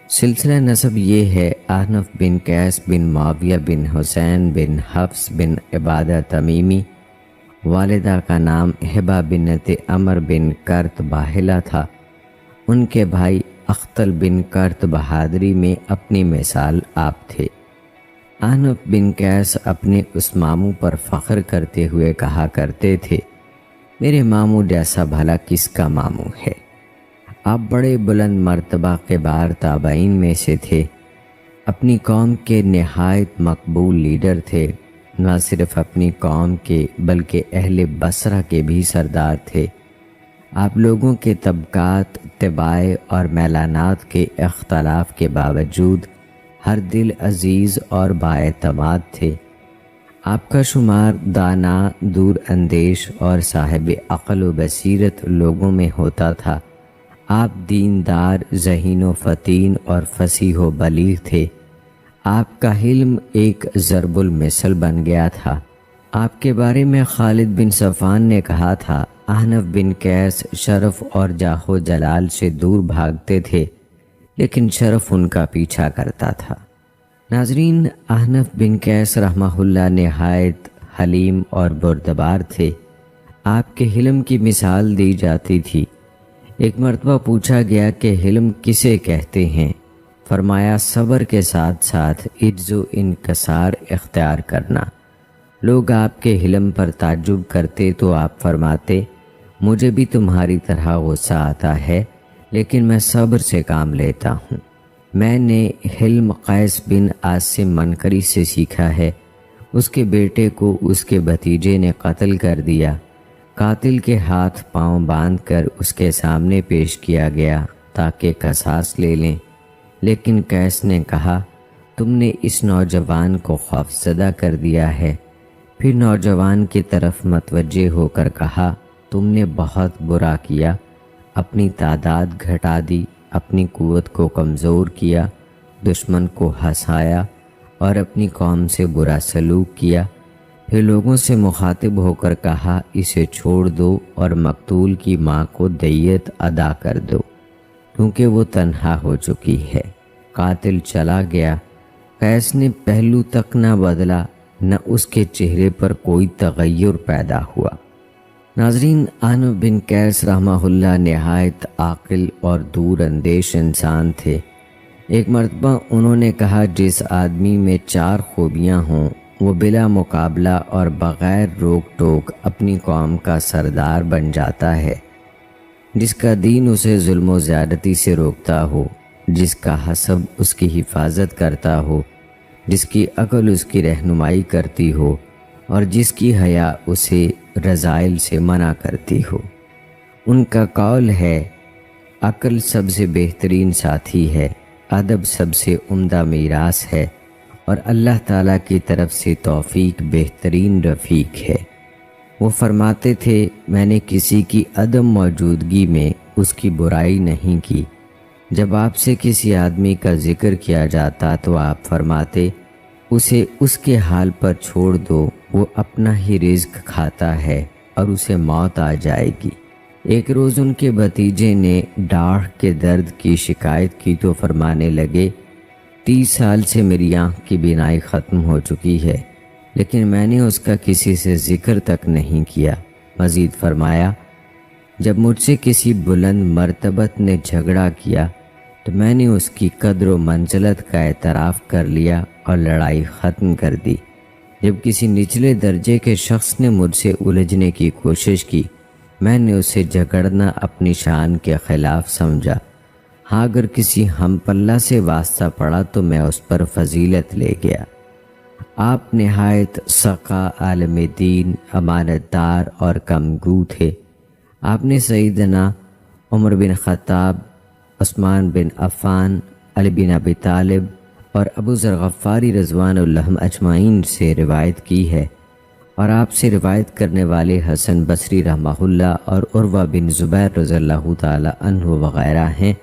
سلسلہ نسب یہ ہے: احنف بن قیس بن معاویہ بن حسین بن حفص بن عبادہ تمیمی۔ والدہ کا نام ہبہ بنت عمر بن کرت باہلہ تھا۔ ان کے بھائی اختل بن کرت بہادری میں اپنی مثال آپ تھے۔ احنف بن قیس اپنے اس ماموں پر فخر کرتے ہوئے کہا کرتے تھے: میرے ماموں جیسا بھلا کس کا ماموں ہے۔ آپ بڑے بلند مرتبہ کبار تابعین میں سے تھے، اپنی قوم کے نہایت مقبول لیڈر تھے۔ نہ صرف اپنی قوم کے بلکہ اہل بصرہ کے بھی سردار تھے۔ آپ لوگوں کے طبقات، طباع اور میلانات کے اختلاف کے باوجود ہر دل عزیز اور بااعتماد تھے۔ آپ کا شمار دانا، دور اندیش اور صاحب عقل و بصیرت لوگوں میں ہوتا تھا۔ آپ دیندار، ذہین و فطین اور فصیح و بلیغ تھے۔ آپ کا حلم ایک ضرب المثل بن گیا تھا۔ آپ کے بارے میں خالد بن صفوان نے کہا تھا: احنف بن قیس شرف اور جاہ و جلال سے دور بھاگتے تھے، لیکن شرف ان کا پیچھا کرتا تھا۔ ناظرین، احنف بن قیس رحمہ اللہ نہایت حلیم اور بردبار تھے۔ آپ کے حلم کی مثال دی جاتی تھی۔ ایک مرتبہ پوچھا گیا کہ حلم کسے کہتے ہیں؟ فرمایا: صبر کے ساتھ ساتھ عجز و انکسار اختیار کرنا۔ لوگ آپ کے حلم پر تعجب کرتے تو آپ فرماتے: مجھے بھی تمہاری طرح غصہ آتا ہے، لیکن میں صبر سے کام لیتا ہوں۔ میں نے حلم قیس بن عاصم منقری سے سیکھا ہے۔ اس کے بیٹے کو اس کے بھتیجے نے قتل کر دیا۔ قاتل کے ہاتھ پاؤں باندھ کر اس کے سامنے پیش کیا گیا تاکہ قصاص لے لیں، لیکن قیس نے کہا: تم نے اس نوجوان کو خوفزدہ کر دیا ہے۔ پھر نوجوان کی طرف متوجہ ہو کر کہا: تم نے بہت برا کیا، اپنی تعداد گھٹا دی، اپنی قوت کو کمزور کیا، دشمن کو ہنسایا اور اپنی قوم سے برا سلوک کیا۔ پھر لوگوں سے مخاطب ہو کر کہا: اسے چھوڑ دو اور مقتول کی ماں کو دیت ادا کر دو، کیونکہ وہ تنہا ہو چکی ہے۔ قاتل چلا گیا۔ قیس نے پہلو تک نہ بدلا، نہ اس کے چہرے پر کوئی تغیر پیدا ہوا۔ ناظرین، احنف بن قیس رحمہ اللہ نہایت عاقل اور دور اندیش انسان تھے۔ ایک مرتبہ انہوں نے کہا: جس آدمی میں 4 خوبیاں ہوں وہ بلا مقابلہ اور بغیر روک ٹوک اپنی قوم کا سردار بن جاتا ہے۔ جس کا دین اسے ظلم و زیادتی سے روکتا ہو، جس کا حسب اس کی حفاظت کرتا ہو، جس کی عقل اس کی رہنمائی کرتی ہو اور جس کی حیا اسے رذائل سے منع کرتی ہو۔ ان کا قول ہے: عقل سب سے بہترین ساتھی ہے، ادب سب سے عمدہ میراث ہے، اور اللہ تعالیٰ کی طرف سے توفیق بہترین رفیق ہے۔ وہ فرماتے تھے: میں نے کسی کی عدم موجودگی میں اس کی برائی نہیں کی۔ جب آپ سے کسی آدمی کا ذکر کیا جاتا تو آپ فرماتے: اسے اس کے حال پر چھوڑ دو، وہ اپنا ہی رزق کھاتا ہے، اور اسے موت آ جائے گی۔ ایک روز ان کے بھتیجے نے ڈاڑھ کے درد کی شکایت کی تو فرمانے لگے 30 سال سے میری آنکھ کی بینائی ختم ہو چکی ہے، لیکن میں نے اس کا کسی سے ذکر تک نہیں کیا۔ مزید فرمایا جب مجھ سے کسی بلند مرتبت نے جھگڑا کیا تو میں نے اس کی قدر و منزلت کا اعتراف کر لیا اور لڑائی ختم کر دی۔ جب کسی نچلے درجے کے شخص نے مجھ سے الجھنے کی کوشش کی میں نے اسے جھگڑنا اپنی شان کے خلاف سمجھا۔ ہاں اگر کسی ہم پلہ سے واسطہ پڑا تو میں اس پر فضیلت لے گیا۔ آپ نہایت سقا، عالم دین، امانت دار اور کمگو تھے۔ آپ نے سیدنا عمر بن خطاب، عثمان بن عفان، علی بن ابی طالب اور ابو ذر غفاری رضوان اللہ اجمعین سے روایت کی ہے، اور آپ سے روایت کرنے والے حسن بصری رحمہ اللہ اور عروہ بن زبیر رضی اللہ تعالی عنہ وغیرہ ہیں۔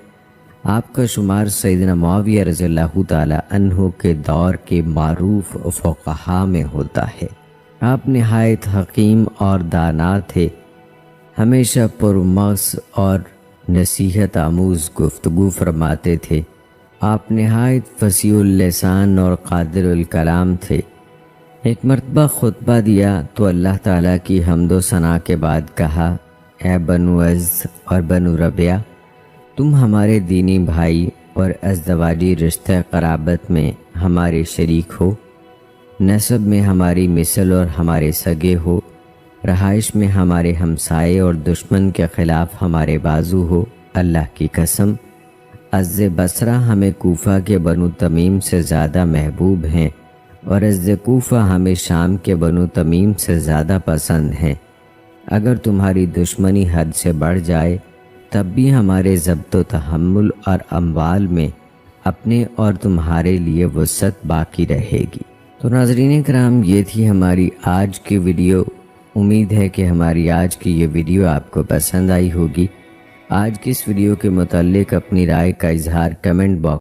آپ کا شمار سیدنا معاویہ رضی اللہ تعالی عنہ کے دور کے معروف فقہاء میں ہوتا ہے۔ آپ نہایت حکیم اور دانا تھے، ہمیشہ پرمغز اور نصیحت آموز گفتگو فرماتے تھے۔ آپ نہایت فصیح اللسان اور قادر الکلام تھے۔ ایک مرتبہ خطبہ دیا تو اللہ تعالیٰ کی حمد و ثنا کے بعد کہا اے بنو عز اور بنو ربیہ، تم ہمارے دینی بھائی اور ازدواجی رشتہ قرابت میں ہمارے شریک ہو، نسب میں ہماری مثل اور ہمارے سگے ہو، رہائش میں ہمارے ہمسائے اور دشمن کے خلاف ہمارے بازو ہو۔ اللہ کی قسم عز بصرہ ہمیں کوفہ کے بنو تمیم سے زیادہ محبوب ہیں اور عز کوفہ ہمیں شام کے بنو تمیم سے زیادہ پسند ہیں۔ اگر تمہاری دشمنی حد سے بڑھ جائے تب بھی ہمارے ضبط و تحمل اور اموال میں اپنے اور تمہارے لیے وسعت باقی رہے گی۔ تو ناظرین کرام، یہ تھی ہماری آج کی ویڈیو۔ امید ہے کہ ہماری آج کی یہ ویڈیو آپ کو پسند آئی ہوگی۔ آج کی اس ویڈیو کے متعلق اپنی رائے کا اظہار کمنٹ باکس